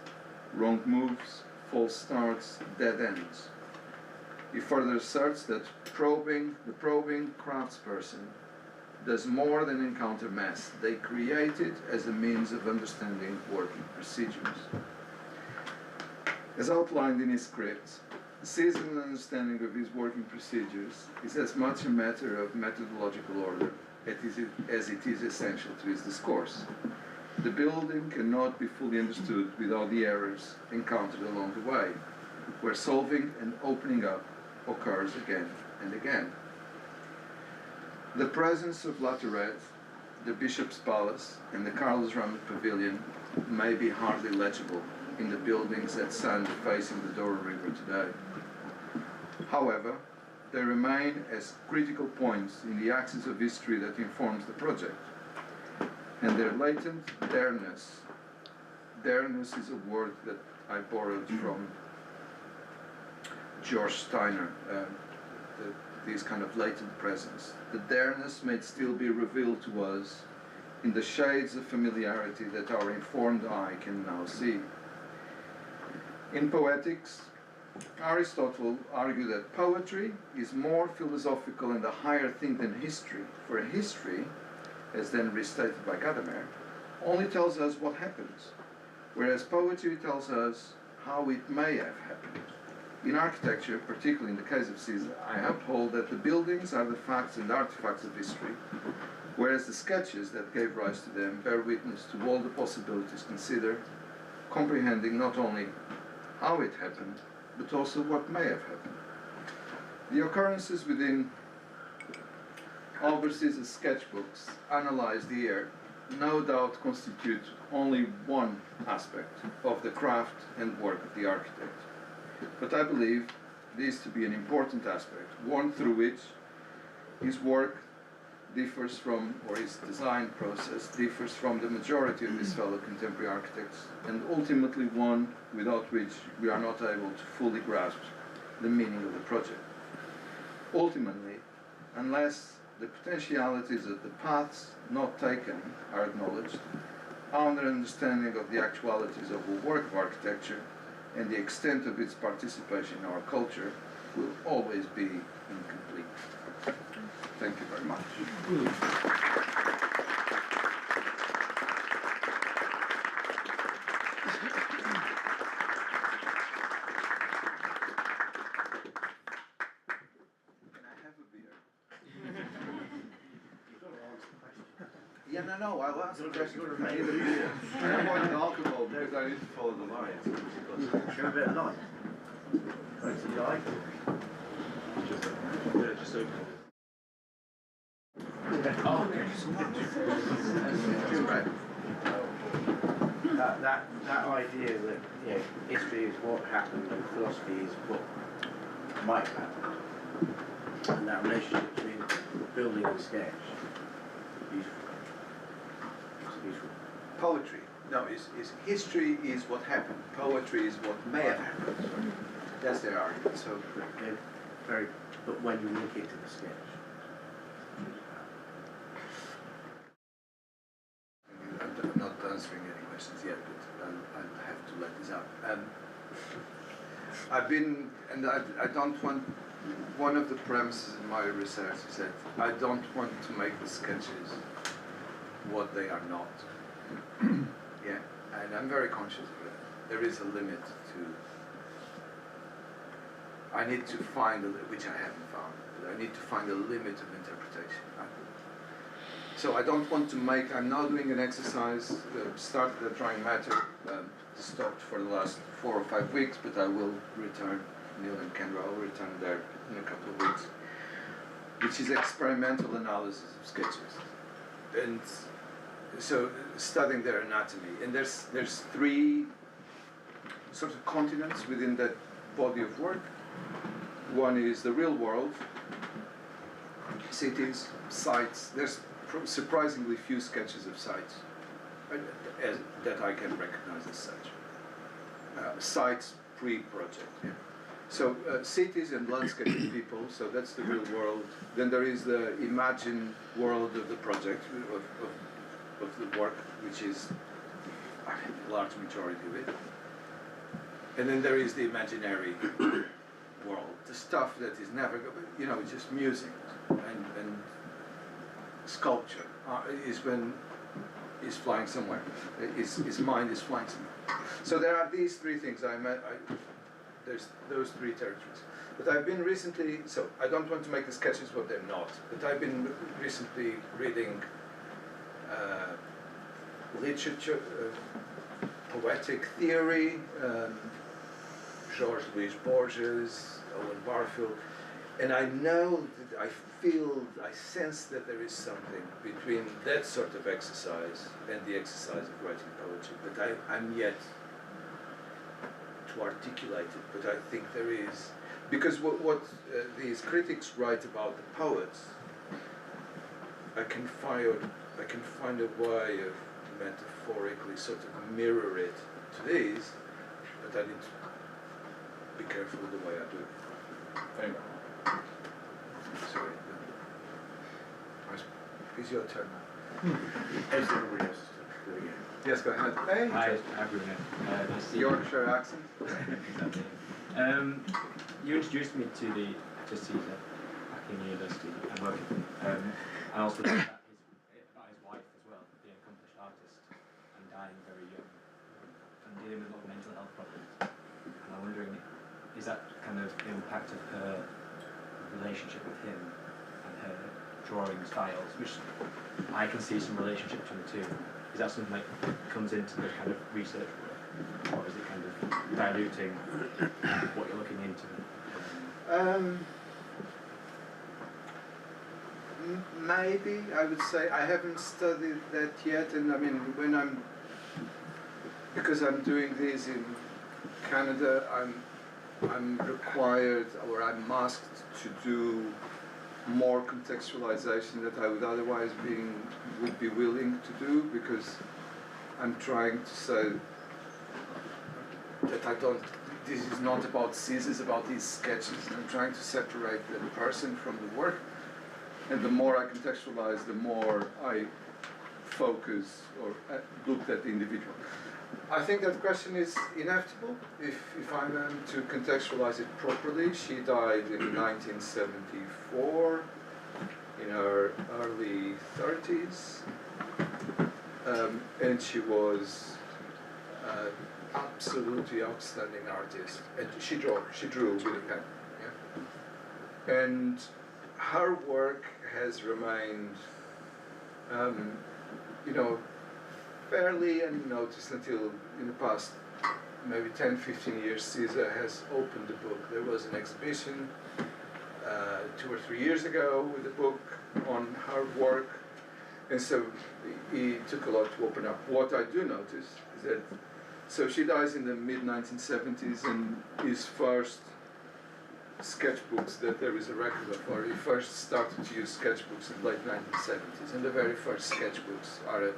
wrong moves, false starts, dead ends. He further asserts that the probing craftsperson does more than encounter mess. They create it as a means of understanding working procedures. As outlined in his script, Siza's understanding of his working procedures is as much a matter of methodological order as it is essential to his discourse. The building cannot be fully understood without the errors encountered along the way, where solving and opening up occurs again and again. The presence of La Tourette, the Bishop's Palace, and the Carlos Ramos Pavilion may be hardly legible in the buildings that stand facing the Douro River today. However, they remain as critical points in the axis of history that informs the project, and their latent dareness is a word that I borrowed from George Steiner, this kind of latent presence. The dareness may still be revealed to us in the shades of familiarity that our informed eye can now see. In Poetics, Aristotle argued that poetry is more philosophical and a higher thing than history, for history, as then restated by Gadamer, only tells us what happens, whereas poetry tells us how it may have happened. In architecture, particularly in the case of Siza, I uphold that the buildings are the facts and artifacts of history, whereas the sketches that gave rise to them bear witness to all the possibilities considered, comprehending not only how it happened, but also what may have happened. The occurrences within Álvaro Siza's sketchbooks, analysed here, no doubt constitute only one aspect of the craft and work of the architect. But I believe this to be an important aspect, one through which his work differs from, or his design process differs from the majority of his fellow contemporary architects, and ultimately one without which we are not able to fully grasp the meaning of the project. Ultimately, unless the potentialities of the paths not taken are acknowledged, our understanding of the actualities of the work of architecture and the extent of its participation in our culture will always be incomplete. Thank you very much. Yeah, no, I'll answer the question. I don't want alcohol because I need to follow the lines. Show a bit of light. Thanks to the light. Just open it. Oh, right. That idea that history is what happened and philosophy is what might happen, and that relationship between building a sketch. Beautiful. It's beautiful. Poetry, no, is history is what happened. Poetry is what may have happened. That's their argument. So They're very, but when you look into the sketch. I'm not answering any questions yet, but I'll have to let this out. I've been, and I don't want, one of the premises in my research is that I don't want to make the sketches what they are not. Yeah, and I'm very conscious of it. There is a limit to, I need to find, which I haven't found, but I need to find a limit of interpretation. So I don't want to make, I'm now doing an exercise, started at drawing matter, stopped for the last 4 or 5 weeks, but I will return, Neil and Kendra, I'll return there in a couple of weeks, which is experimental analysis of sketches. And so studying their anatomy, and there's 3 sort of continents within that body of work. One is the real world, cities, sites. There's surprisingly few sketches of sites that I can recognize as such. Sites pre-project. Yeah. So cities and landscape of people, so that's the real world. Then there is the imagined world of the project, of the work, which is a large majority of it. And then there is the imaginary world, the stuff that is never, you know, it's just music and sculpture is when he's flying somewhere. His mind is flying somewhere. So there are these 3 things. There's those 3 territories. But I've been recently, so I don't want to make the sketches what they're not, but I've been recently reading literature, poetic theory, George Luis Borges, Owen Barfield, and I know that I sense that there is something between that sort of exercise and the exercise of writing poetry, but I'm yet to articulate it, but I think there is, because what these critics write about the poets, I can find a way of metaphorically sort of mirror it to these, but I need to be careful with the way I do it. Thank you. Sorry. It's your turn now. As everybody else's turn. Yes, go ahead. Hey. Hi, Bruno. Nice to see you. Yorkshire accent. Exactly. You introduced me to Siza back in university and working. And also about his wife as well, the accomplished artist, and dying very young, and dealing with a lot of mental health problems. And I'm wondering, is that kind of the impact of her relationship with him and her drawing styles, which I can see some relationship between the two. Is that something that comes into the kind of research work, or is it kind of diluting what you're looking into? Maybe, I would say. I haven't studied that yet, and I mean, because I'm doing this in Canada, I'm required, or I'm asked to do more contextualization that I would otherwise would be willing to do, because I'm trying to say that this is not about Siza, it's about these sketches. I'm trying to separate the person from the work, and the more I contextualize, the more I focus or look at the individual. I think that question is inevitable if I'm to contextualize it properly. She died in 1974, in her early 30s, and she was an absolutely outstanding artist. And she drew with a pen. Yeah? And her work has remained, fairly unnoticed until in the past maybe 10-15 years. Siza has opened the book. There was an exhibition 2 or 3 years ago with a book on her work, and so it took a lot to open up. What I do notice is that, so she dies in the mid-1970s, and his first sketchbooks that there is a record of, or he first started to use sketchbooks in the late 1970s, and the very first sketchbooks are a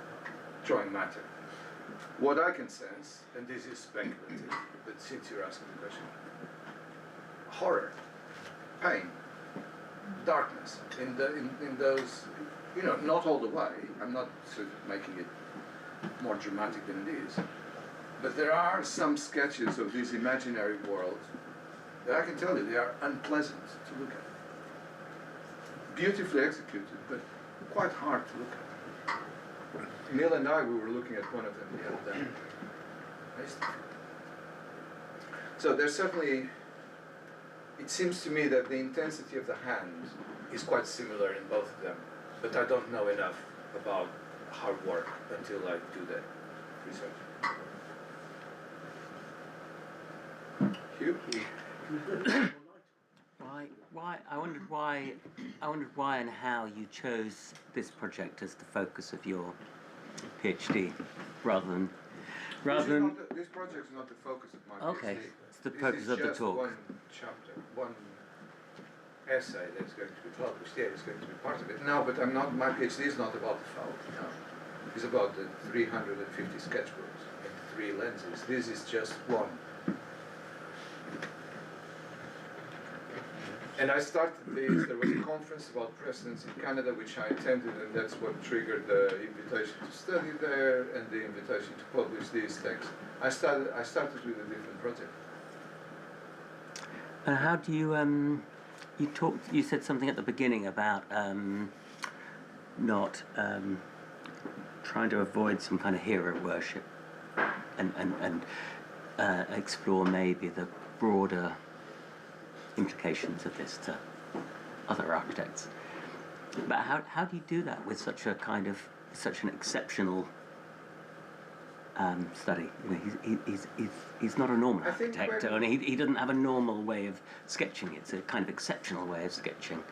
drawing matter. What I can sense, and this is speculative, but since you're asking the question, horror, pain, darkness in those, you know, not all the way. I'm not sort of making it more dramatic than it is, but there are some sketches of this imaginary world that I can tell you they are unpleasant to look at. Beautifully executed, but quite hard to look at. Neil and I, we were looking at one of them the other day. So there's certainly, it seems to me that the intensity of the hand is quite similar in both of them, but I don't know enough about hard work until I do that research. Hugh? I wondered why and how you chose this project as the focus of your PhD, rather than. This project is not the focus of my Okay, PhD. it's the purpose of the This is just talk. one chapter, one essay that's going to be published. Yeah, it's going to be part of it. No, but I'm not. My PhD is not about the felt. No, it's about the 350 sketchbooks and 3 lenses. This is just one. And I started this, there was a conference about precedents in Canada which I attended, and that's what triggered the invitation to study there and the invitation to publish these texts. I started with a different project. How do you you said something at the beginning about not trying to avoid some kind of hero worship and explore maybe the broader implications of this to other architects. But how do you do that with such an exceptional study? You know, he's not a normal architect, and he doesn't have a normal way of sketching. It's a kind of exceptional way of sketching.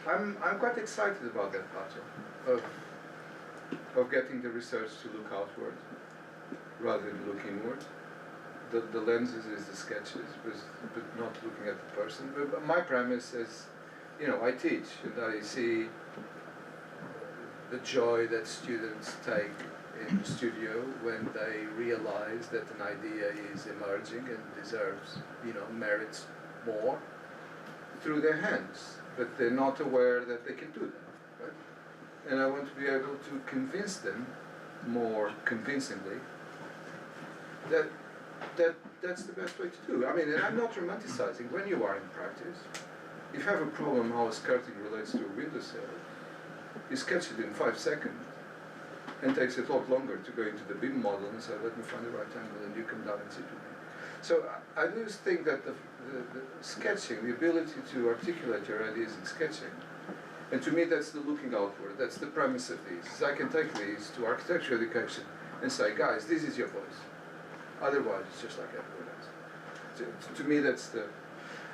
I'm quite excited about that battle of getting the research to look outward rather than look inward. The lenses is the sketches, but not looking at the person. But my premise is, you know, I teach and I see the joy that students take in the studio when they realize that an idea is emerging and deserves, you know, merits more through their hands, but they're not aware that they can do that, right? And I want to be able to convince them more convincingly that that's the best way to do. I mean, and I'm not romanticizing. When you are in practice, if you have a problem how a skirting relates to a windowsill, you sketch it in 5 seconds, and takes a lot longer to go into the BIM model and say, let me find the right angle, and you come down and sit with me. So I do think that the sketching, the ability to articulate your ideas in sketching, and to me that's the looking outward, that's the premise of these. Is I can take these to architecture education and say, guys, this is your voice. Otherwise, it's just like everyone else. To me, that's the...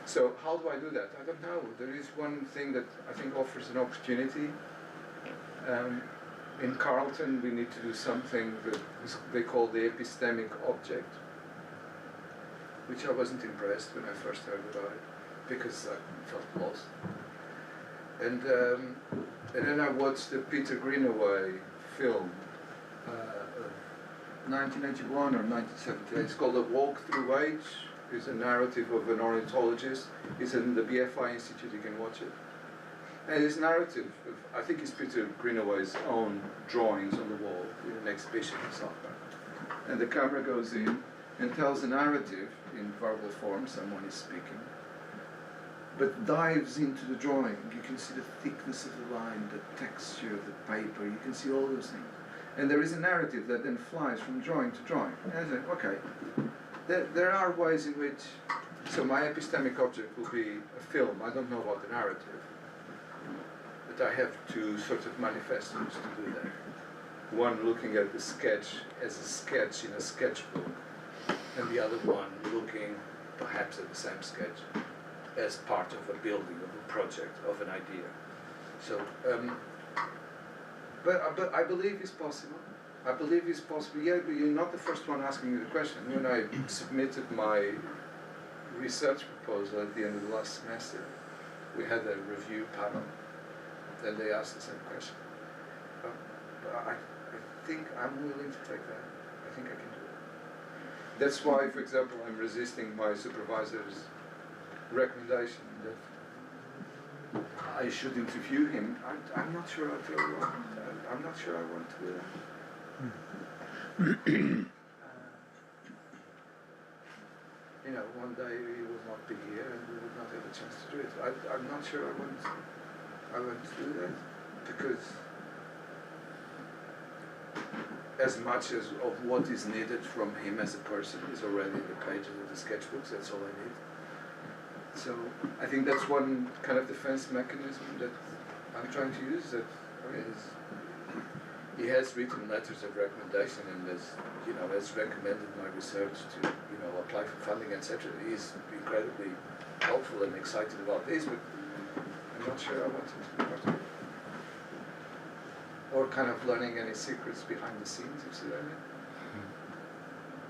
So how do I do that? I don't know. There is one thing that I think offers an opportunity. In Carleton, we need to do something that they call the epistemic object, which I wasn't impressed when I first heard about it, because I felt lost. And then I watched the Peter Greenaway film, 1981 or 1978. It's called A Walk Through Age. It's a narrative of an ornithologist. It's in the BFI Institute, you can watch it. And this narrative, I think it's Peter Greenaway's own drawings on the wall in an exhibition in South Park. And the camera goes in and tells a narrative in verbal form, someone is speaking, but dives into the drawing. You can see the thickness of the line, the texture of the paper, you can see all those things. And there is a narrative that then flies from drawing to drawing. And I say, okay, there are ways in which, so my epistemic object will be a film. I don't know about the narrative, but I have two sort of manifestos to do that. One looking at the sketch as a sketch in a sketchbook, and the other one looking perhaps at the same sketch as part of a building, of a project, of an idea. So, but I believe it's possible. I believe it's possible. Yeah, but you're not the first one asking me the question. When I submitted my research proposal at the end of the last semester, we had a review panel, and they asked the same question. But I think I'm willing to take that. I think I can do it. That's why, for example, I'm resisting my supervisor's recommendation that I should interview him. I'm not sure I'm not sure I want to do that. You know, one day he will not be here and we will not have a chance to do it. I'm not sure I want to do that, because as much as of what is needed from him as a person is already in the pages of the sketchbooks. That's all I need. So I think that's one kind of defense mechanism that I'm trying to use. That I mean, he has written letters of recommendation and has recommended my research to apply for funding, etc. He's incredibly helpful and excited about this, but I'm not sure I want him to be part of it. Or kind of learning any secrets behind the scenes, if you see what I mean.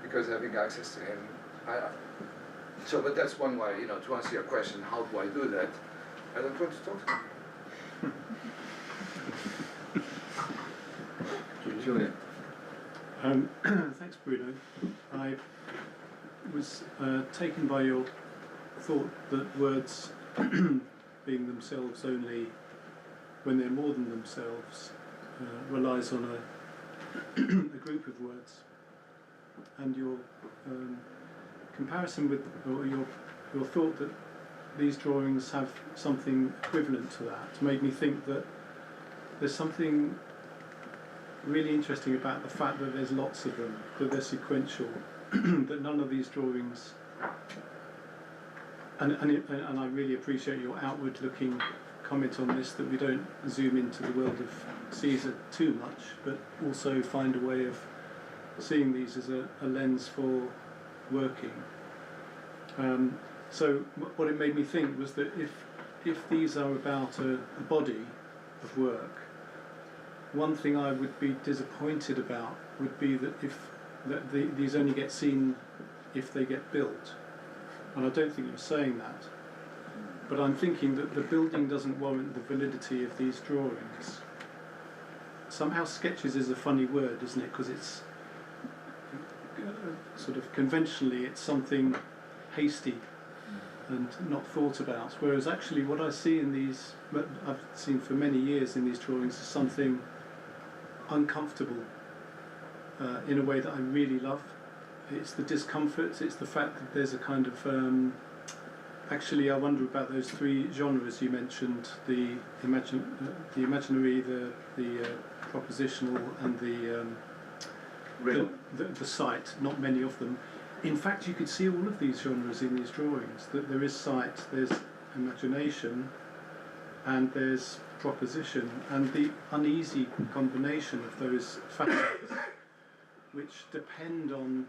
Because having access to him, but that's one way, to answer your question, how do I do that? I don't want to talk to him. Julian. Thanks, Bruno. I was taken by your thought that words being themselves only, when they're more than themselves, relies on a group of words. And your comparison with, or your thought that these drawings have something equivalent to that, made me think that there's something really interesting about the fact that there's lots of them, that they're sequential, that none of these drawings, and I really appreciate your outward-looking comment on this, that we don't zoom into the world of Siza too much, but also find a way of seeing these as a lens for working. So what it made me think was that if these are about a body of work, one thing I would be disappointed about would be that these only get seen if they get built. And I don't think you're saying that. But I'm thinking that the building doesn't warrant the validity of these drawings. Somehow sketches is a funny word, isn't it? Because it's sort of conventionally it's something hasty and not thought about. Whereas actually what I see in these, I've seen for many years in these drawings, is something uncomfortable in a way that I really love. It's the discomfort, it's the fact that there's a kind of actually I wonder about those three genres you mentioned, the imaginary, the propositional, and the sight. Not many of them. In fact, you could see all of these genres in these drawings, that there is sight, there's imagination, and there's proposition, and the uneasy combination of those factors which depend on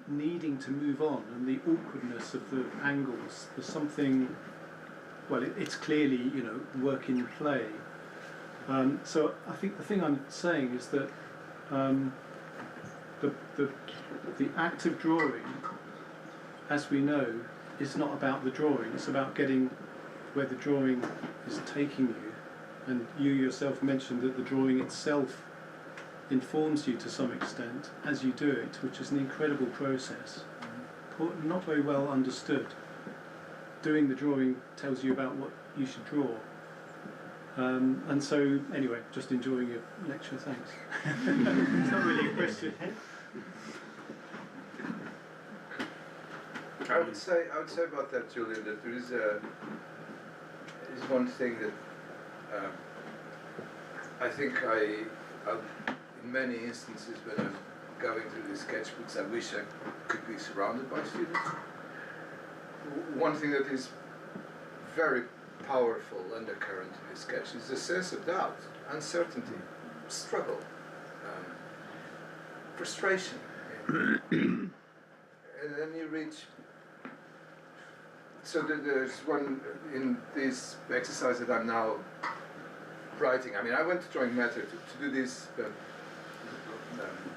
needing to move on, and the awkwardness of the angles. There's something, well, it's clearly, work in play. So I think the thing I'm saying is that the act of drawing, as we know, is not about the drawing. It's about getting where the drawing is taking you. And you yourself mentioned that the drawing itself informs you to some extent as you do it, which is an incredible process, not very well understood. Doing the drawing tells you about what you should draw. And so, anyway, just enjoying your lecture, thanks. It's not really a question. I would say about that, Julian, that there is one thing that I think in many instances when I'm going through the sketchbooks, I wish I could be surrounded by students. One thing that is very powerful undercurrent in the sketch is a sense of doubt, uncertainty, struggle, frustration. And then you reach. So there's one in this exercise that I'm now writing. I mean, I went to Drawing Matter to do this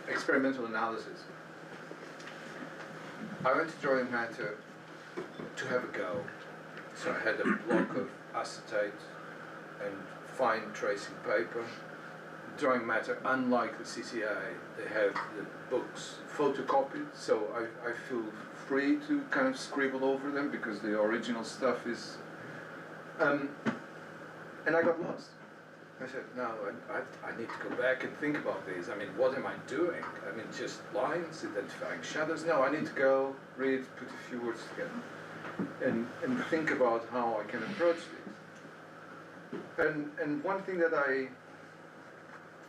experimental analysis. I went to Drawing Matter to have a go. So I had a block of acetate and fine tracing paper. Drawing Matter, unlike the CCA, they have the books photocopied, so I feel free to kind of scribble over them because the original stuff is... and I got lost. I said, no, I need to go back and think about this. I mean, what am I doing? I mean, just lines, identifying shadows? No, I need to go, read, put a few words together, and think about how I can approach this. And one thing that I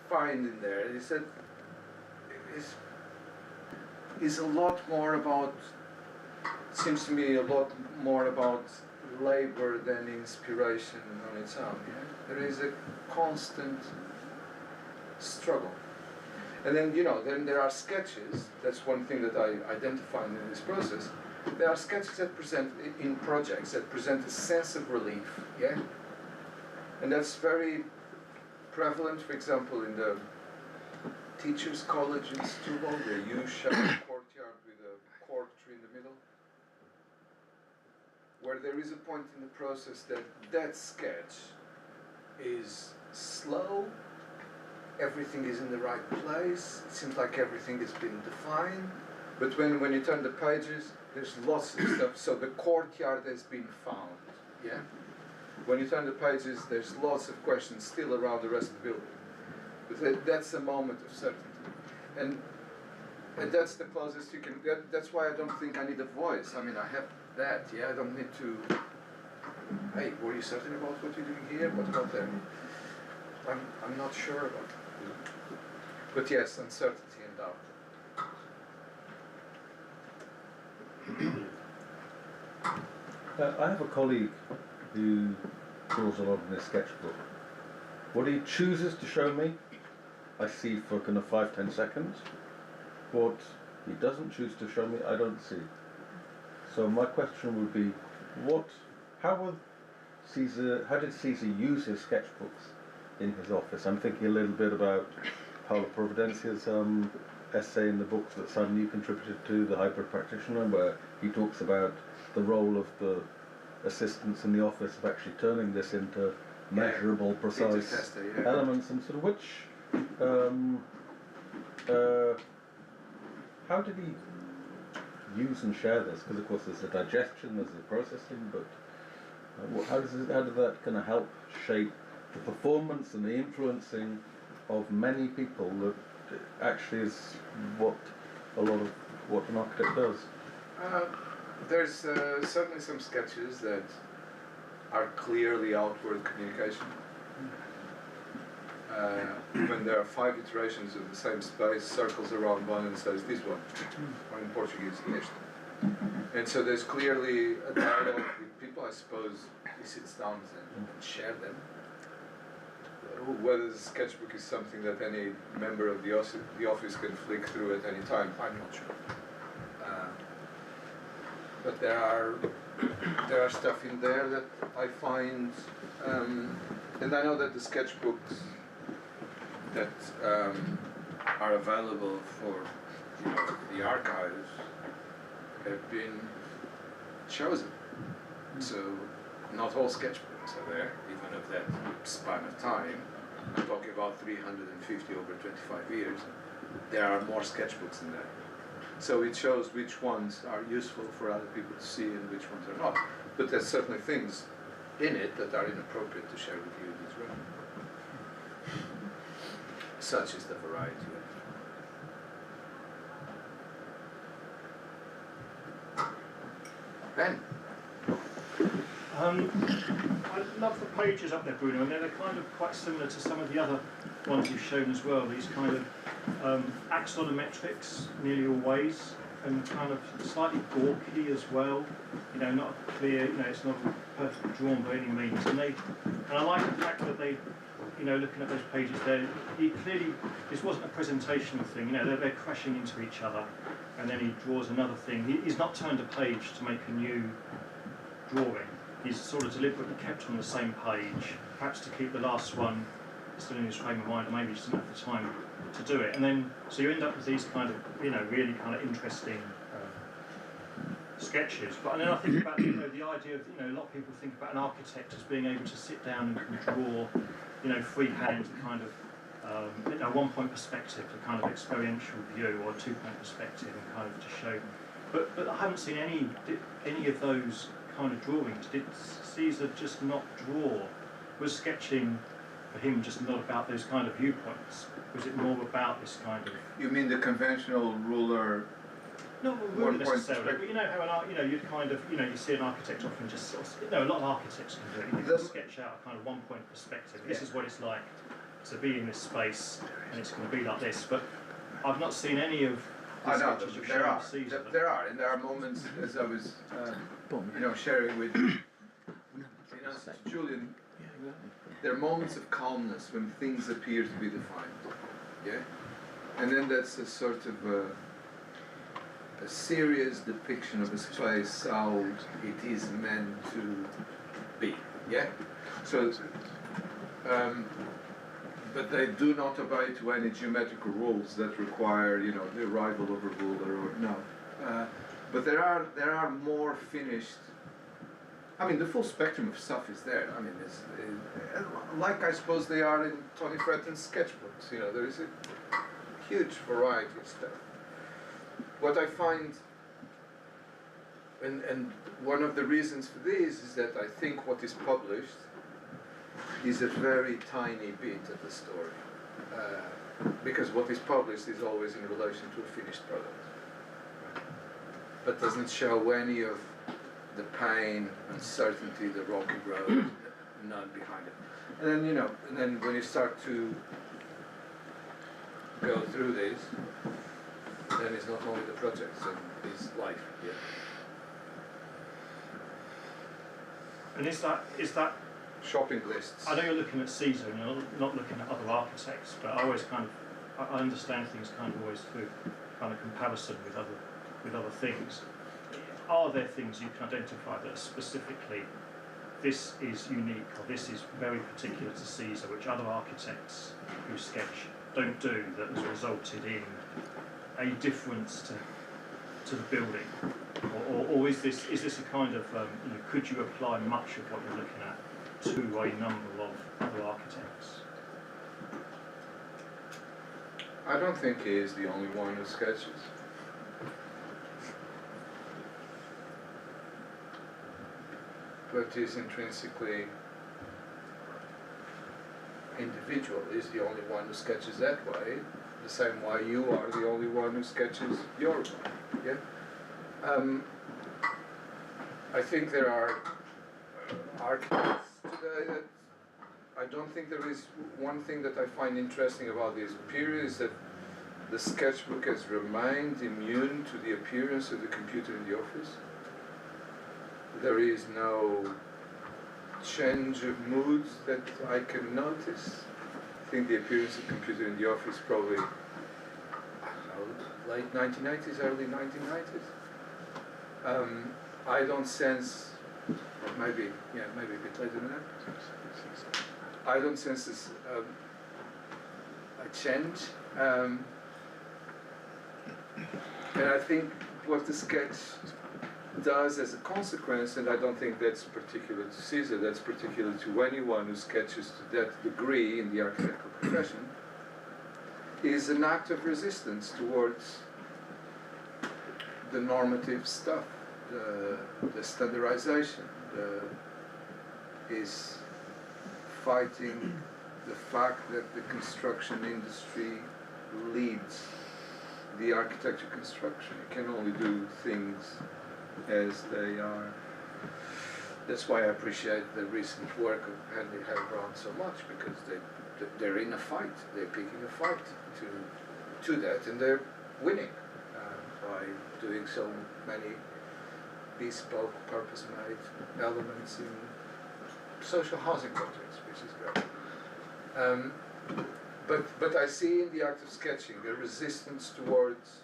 find in there is that is a lot more about, seems to me, a lot more about labor than inspiration on its own. Yeah? There is a constant struggle. And then, you know, then there are sketches. That's one thing that I identified in this process. There are sketches that present, in projects, that present a sense of relief, yeah? And that's very prevalent, for example, in the Teachers' College in Setúbal, the U-shaped courtyard with a cork tree in the middle, where there is a point in the process that that sketch is slow, everything is in the right place, it seems like everything has been defined, but when you turn the pages, there's lots of stuff, so the courtyard has been found, yeah? When you turn the pages, there's lots of questions still around the rest of the building. But that's a moment of certainty. And that's the closest you can get. That's why I don't think I need a voice. I mean, I have that, yeah? I don't need to, hey, were you certain about what you're doing here? What about there? I'm not sure about it. But yes, uncertainty and doubt. I have a colleague who draws a lot in his sketchbook. What he chooses to show me, I see for kind of 5-10 seconds. What he doesn't choose to show me, I don't see. So my question would be, how did Siza use his sketchbooks in his office? I'm thinking a little bit about Paulo Providencia's essay in the book that Simon you contributed to, The Hybrid Practitioner, where he talks about the role of the assistants in the office of actually turning this into measurable, precise elements, and sort of which, how did he use and share this? Because of course there's the digestion, there's the processing, but how did that kind of help shape the performance and the influencing of many people that actually is what a lot of what an architect does? There's certainly some sketches that are clearly outward communication. When there are 5 iterations of the same space, circles around one and says this one, or in Portuguese, este. And so there's clearly a dialogue with people. I suppose he sits down and share them. Whether the sketchbook is something that any member of the office can flick through at any time, I'm not sure. But there are stuff in there that I find, and I know that the sketchbooks that are available for the archives have been chosen. So not all sketchbooks are there, even of that span of time. I'm talking about 350 over 25 years. There are more sketchbooks in there. So it shows which ones are useful for other people to see and which ones are not. But there's certainly things in it that are inappropriate to share with you in this room. Such is the variety of it. Ben? I love the pages up there, Bruno, and they're kind of quite similar to some of the other ones you've shown as well. These kind of axonometrics, nearly always, and kind of slightly gawky as well. You know, not clear. You know, it's not perfectly drawn by any means. And I like the fact that they, you know, looking at those pages there, he clearly, this wasn't a presentational thing. You know, they're crashing into each other, and then he draws another thing. He's not turned a page to make a new drawing. He's sort of deliberately kept on the same page, perhaps to keep the last one still in his frame of mind, or maybe just didn't have the time to do it. And then, so you end up with these kind of, you know, really kind of interesting sketches. But then I think about the idea of a lot of people think about an architect as being able to sit down and draw freehand kind of one-point perspective, a kind of experiential view, or a two-point perspective, and kind of to show. But I haven't seen any of those kind of drawings. Did Siza just not draw? Was sketching for him just not about those kind of viewpoints? Was it more about this kind of? You mean the conventional ruler? Not really necessarily, but you know how you'd kind of you see an architect often just sort of, a lot of architects can do it. You can sketch out a kind of one-point perspective. This is what it's like to be in this space, and it's going to be like this. But I've not seen any of. I know there are, and there are moments, as I was, sharing with Julian. There are moments of calmness when things appear to be defined, yeah, and then that's a sort of a serious depiction of a space how it is meant to be, yeah. So, but they do not obey to any geometrical rules that require, the arrival of a ruler or no. But there are more finished. I mean, the full spectrum of stuff is there. I mean, like I suppose they are in Tony Fretton's sketchbooks. There is a huge variety of stuff. What I find, and one of the reasons for this is that I think what is published is a very tiny bit of the story. Because what is published is always in relation to a finished product. But doesn't show any of the pain, uncertainty, the rocky road, none behind it. And then, when you start to go through this, then it's not only the projects and it's life. Yeah. And is that shopping lists? I know you're looking at Siza and you're not looking at other architects, but I always I understand things kind of always through kind of comparison with other things. Are there things you can identify that are specifically this is unique or this is very particular to Siza, which other architects who sketch don't do, that has resulted in a difference to the building, or is this a kind of could you apply much of what you're looking at to a number of other architects? I don't think he is the only one who sketches. But is intrinsically individual, is the only one who sketches that way, the same way you are the only one who sketches your way. Yeah? I think there are architects today that I don't think there is one thing that I find interesting about this period is that the sketchbook has remained immune to the appearance of the computer in the office. There is no change of moods that I can notice. I think the appearance of the computer in the office probably, late 1990s, early 1990s. I don't sense, or maybe a bit later than that. I don't sense this, a change. And I think what the sketch does as a consequence, and I don't think that's particular to Siza, that's particular to anyone who sketches to that degree in the architectural profession, is an act of resistance towards the normative stuff, the standardization, is fighting the fact that the construction industry leads the architecture construction. It can only do things as they are. That's why I appreciate the recent work of Henley Halebrown so much, because they're in a fight. They're picking a fight to that, and they're winning by doing so many bespoke, purpose-made elements in social housing projects, which is great. But I see in the act of sketching a resistance towards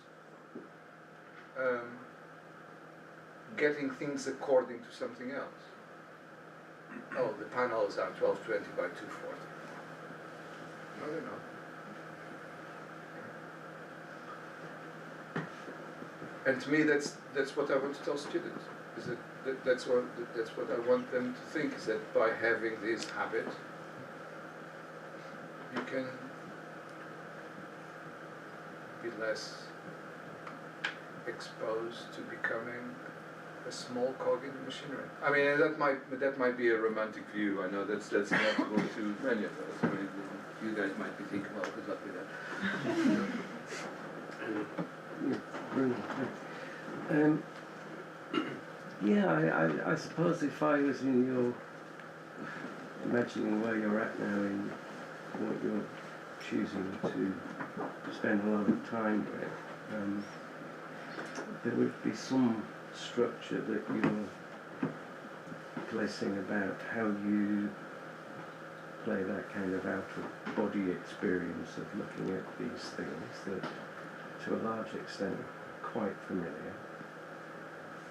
getting things according to something else. Oh, the panels are 1220 by 240. No, they're not. And to me, that's what I want to tell students. Is that's what I want them to think, is that by having this habit, you can be less exposed to becoming a small cog in the machinery. I mean, that might be a romantic view. I know that's acceptable to many of us. I mean, you guys might be thinking, well, good luck with that. I suppose if I was in your, imagining where you're at now in what you're choosing to spend a lot of time with, there would be some structure that you're placing about how you play that kind of out-of-body experience of looking at these things that, to a large extent, are quite familiar,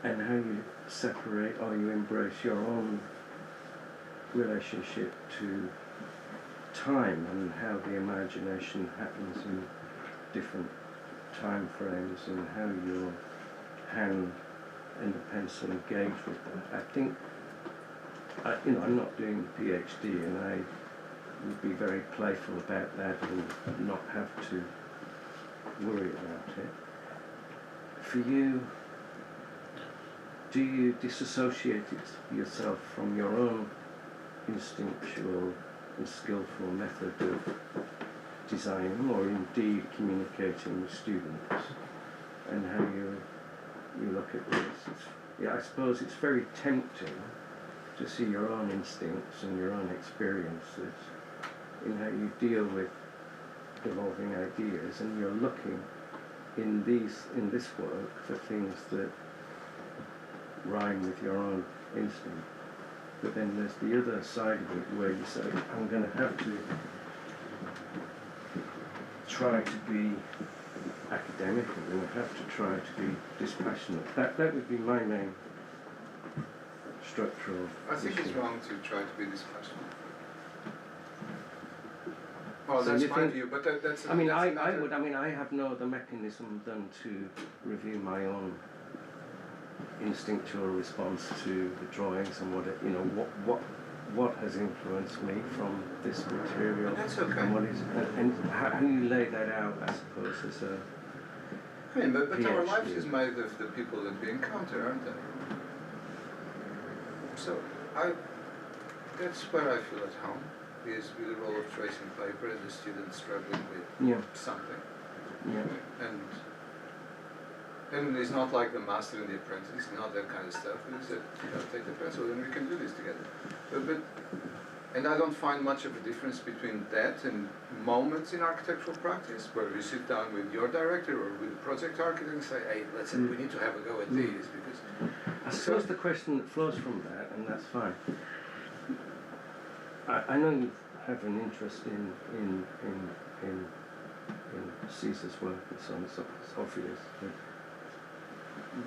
and how you separate or you embrace your own relationship to time and how the imagination happens in different time frames and how your hand and the pencil engage with that. I think, I'm not doing a PhD, and I would be very playful about that and not have to worry about it. For you, do you disassociate yourself from your own instinctual and skillful method of designing, or indeed communicating with students, and how you look at this? I suppose it's very tempting to see your own instincts and your own experiences in how you deal with evolving ideas, and you're looking in this work for things that rhyme with your own instinct. But then there's the other side of it where you say, I'm going to have to try to be academic, I'm going to have to try to be dispassionate. That would be my main structural I think issue. it's wrong to try to be dispassionate. Well, So that's you my think- view, but that's. I mean, that's I another- would. I mean, I have no other mechanism than to review my own instinctual response to the drawings and what has influenced me from this material. That's okay. And what is and how you lay that out, I suppose, as a. I mean, but our PhD. life is made of the people that we encounter, aren't they? So that's where I feel at home, is with the role of tracing paper and the student struggling with something. Yeah. And it's not like the master and the apprentice, not that kind of stuff. It's that, take the pencil and we can do this together. And I don't find much of a difference between that and moments in architectural practice where you sit down with your director or with the project architect and say, hey, we need to have a go at these, because I suppose the question that flows from that, and that's fine. I know you have an interest in Siza's work and so on, so it's obvious. But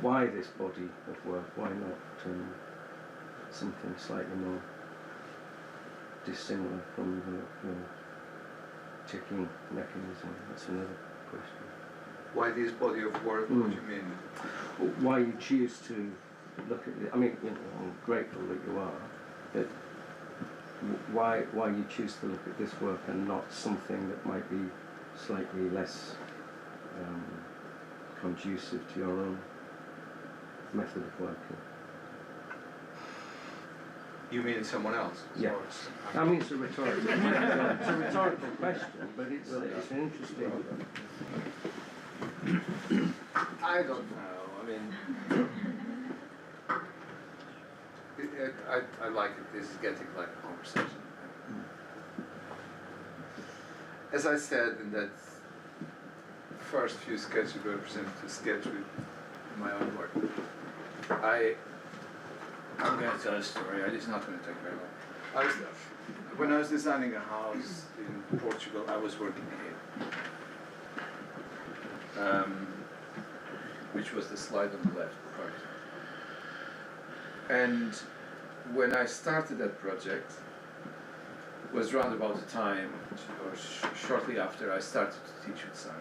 why this body of work? Why not something slightly more dissimilar from your ticking mechanism? That's another question. why this body of work, what do you mean? Why you choose to look at it? I mean, I'm grateful that you are, but why you choose to look at this work and not something that might be slightly less conducive to your own method of working? You mean someone else? Yeah. Or I mean, it's a rhetorical question, but it's an interesting. I don't know. I mean, I like it. This is getting like a conversation. As I said in that first few sketches were presented to sketch with my own work, I'm going to tell a story. It's not going to take very long. When I was designing a house in Portugal, I was working here, which was the slide on the left part. And when I started that project, was round about the time, or shortly after, I started to teach with Sarah.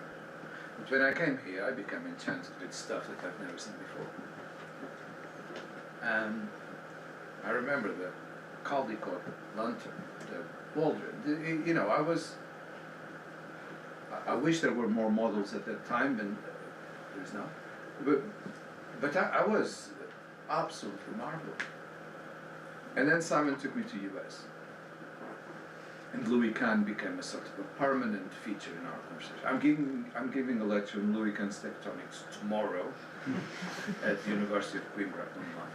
But when I came here, I became enchanted with stuff that I've never seen before. I remember the Caldecott lantern, the Waldron. You know, I wish there were more models at that time, and there's not. But I was absolutely marveled. And then Simon took me to US. And Louis Kahn became a sort of a permanent feature in our conversation. I'm giving a lecture on Louis Kahn's tectonics tomorrow at the University of Coimbra online.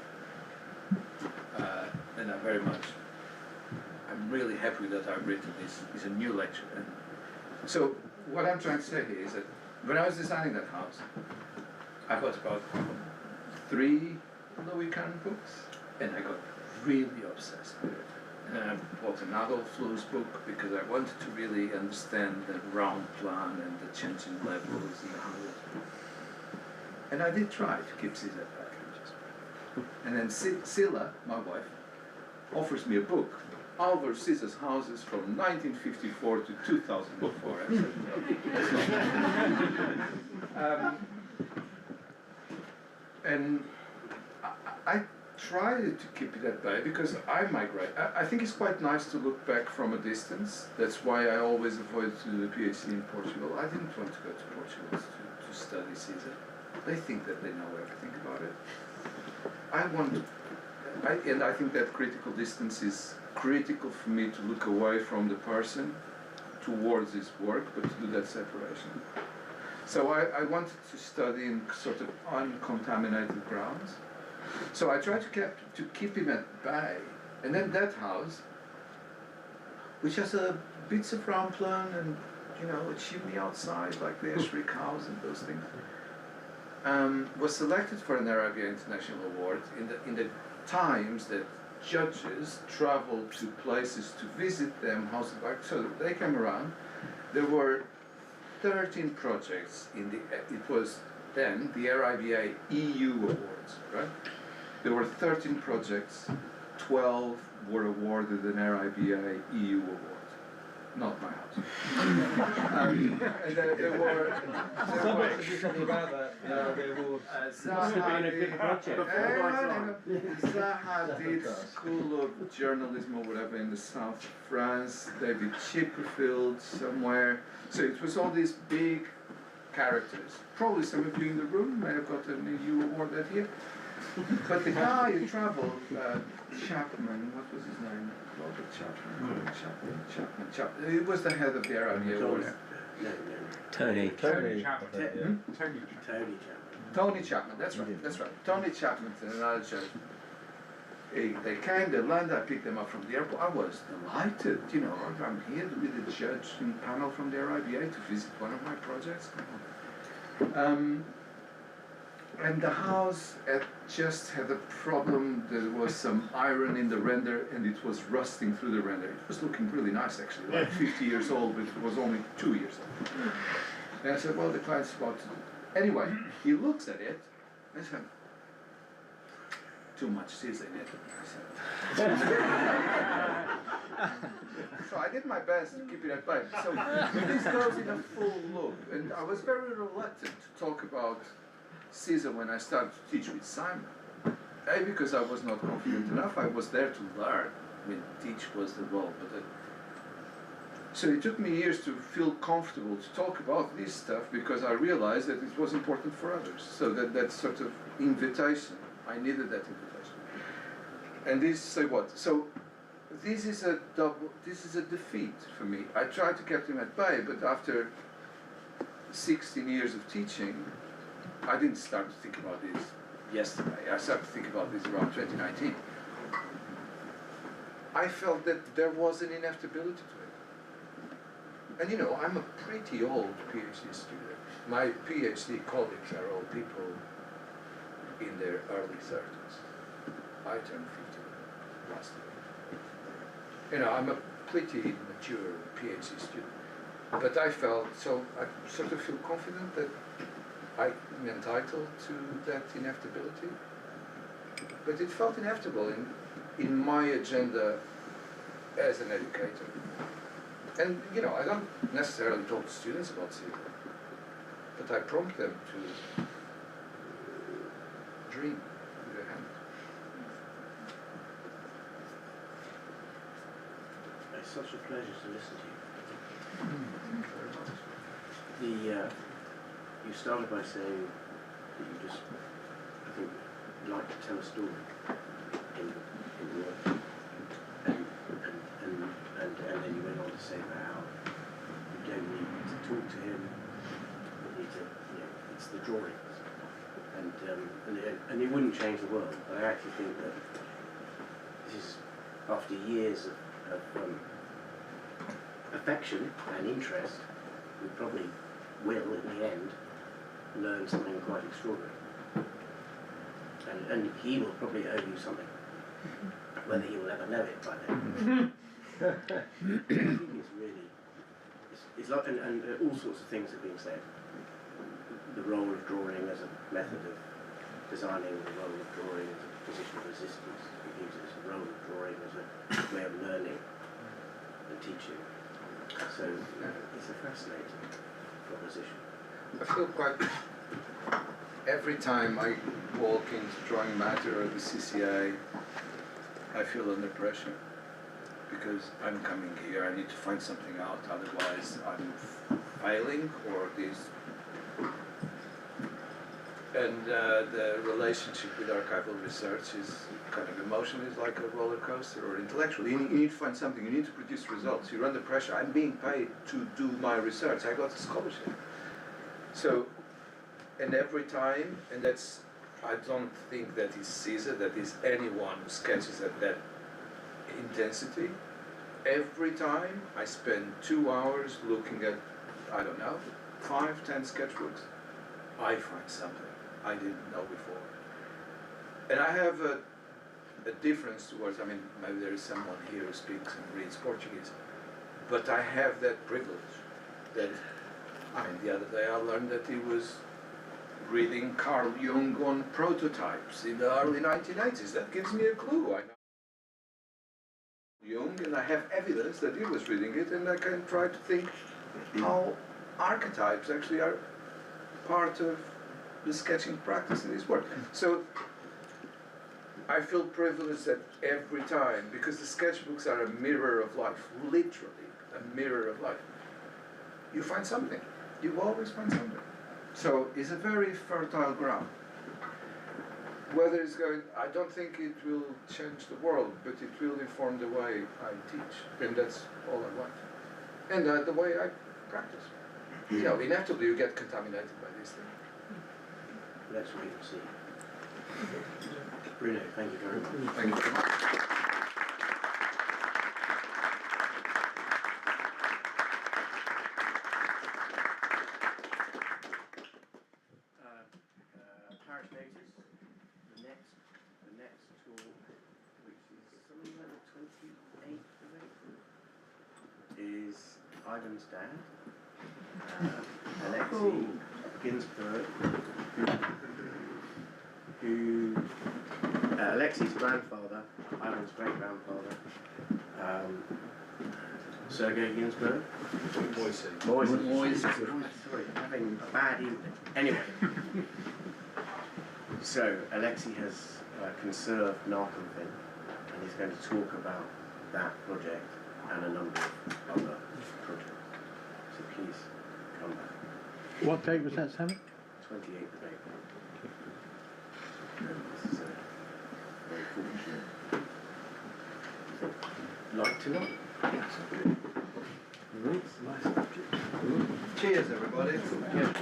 And I'm really happy that I've written this. It's a new lecture. And so what I'm trying to say here is that when I was designing that house, I got about 3 Louis Kahn books, and I got really obsessed with it. And then I bought an Adolf Loos book because I wanted to really understand the round plan and the changing levels and how it. And I did try to keep Caesar back. And then Silla, my wife, offers me a book, Álvaro Siza's houses from 1954 to 2004. I said, and I tried to keep it at bay because I migrate. I think it's quite nice to look back from a distance. That's why I always avoid to do the PhD in Portugal. I didn't want to go to Portugal to study Caesar. They think that they know everything about it. And I think that critical distance is critical for me to look away from the person towards his work, but to do that separation. So I wanted to study in sort of uncontaminated grounds. So I tried to keep him at bay. And then that house, which has bits of round plan and, you know, a chimney outside, like the Escherick house and those things, was selected for an Arabia International Award in the times that judges traveled to places to visit them, house and back. So they came around. There were 13 projects it was then the RIBA EU Awards, right? There were 13 projects, 12 were awarded an RIBA EU Award. Not my house. And there were... Someone should do something about that. Yeah, the awards. Zaha been a good project. did School of Journalism or whatever in the south of France. David Chipperfield somewhere. So it was all these big characters. Probably some of you in the room may have got an EU award that year. But the guy who travelled, Chapman, what was his name? Robert Chapman. He was the head of the RIBA Awards. Tony. Tony. Tony Chapman, that's right. Tony Chapman and another judge. They came, they landed, I picked them up from the airport. I was delighted, you know, I'm here with the judge and panel from the RIBA to visit one of my projects. And the house just had a problem. There was some iron in the render and it was rusting through the render. It was looking really nice actually, like 50 years old, but it was only 2 years old. And I said, well, the client's about to do. Anyway, he looks at it and said, too much Caesar in it. So I did my best to keep it at bay. So this goes in a full loop. And I was very reluctant to talk about Caesar when I started to teach with Simon. A, because I was not confident enough. I was there to learn. I mean, teach was the role. So it took me years to feel comfortable to talk about this stuff because I realized that it was important for others. So that sort of invitation, I needed that invitation. And this, say what? So this is a defeat for me. I tried to keep him at bay, but after 16 years of teaching, I didn't start to think about this yesterday. I started to think about this around 2019. I felt that there was an inevitability to it. And you know, I'm a pretty old PhD student. My PhD colleagues are all people in their early 30s. I turned 50 last year. You know, I'm a pretty mature PhD student. But I sort of feel confident that I'm entitled to that inevitability. But it felt inevitable in my agenda as an educator. And, you know, I don't necessarily talk to students about Caesar, but but I prompt them to dream with their hand. It's such a pleasure to listen to you. Thank you very much. You started by saying that you just, I think, like to tell a story in work, and then you went on to say about how you don't need to talk to him, you need to, it's the drawings, and it wouldn't change the world. But I actually think that this is after years of affection and interest, we probably will in the end learn something quite extraordinary. And he will probably owe you something, whether he will ever know it by then. I think it's really, it's like, and all sorts of things are being said. The role of drawing as a method of designing, the role of drawing as a position of resistance, he uses the role of drawing as a way of learning and teaching. So it's a fascinating proposition. I feel quite, every time I walk into drawing matter or the CCA, I feel under pressure because I'm coming here, I need to find something out, otherwise I'm failing or this. And the relationship with archival research is kind of emotional, is like a roller coaster, or intellectual. You need to find something, you need to produce results, you're under pressure. I'm being paid to do my research, I got a scholarship. So, and every time, and that's, I don't think that is Siza, that is anyone who sketches at that intensity. Every time I spend 2 hours looking at, I don't know, 5, 10 sketchbooks, I find something I didn't know before. And I have a difference towards, I mean, maybe there is someone here who speaks and reads Portuguese, but I have that privilege that, I mean, the other day I learned that he was reading Carl Jung on prototypes in the early 1980s. That gives me a clue. I know Jung, and I have evidence that he was reading it, and I can try to think how archetypes actually are part of the sketching practice in his work. So I feel privileged that every time, because the sketchbooks are a mirror of life, literally a mirror of life. You find something. You always find something. So it's a very fertile ground. Whether it's going, I don't think it will change the world, but it will inform the way I teach, and that's all I want. And the way I practice. You know, inevitably you get contaminated by these things. Let's wait and see. Bruno, thank you very much. Thank you very much. Parish notice, the next talk, which is something like the 28th of April, is Ivan's dad, Alexei Ginsberg, who Alexei's grandfather, Ivan's great-grandfather, Sergei Ginsberg. Moise. Sorry, having a bad evening. Anyway. So, Alexei has conserved narcomphin, and he's going to talk about that project and a number of other projects. So please come back. What date was that, Sammy? 28th of April. This is a very fortunate. Like tonight. Cheers, everybody. Yeah.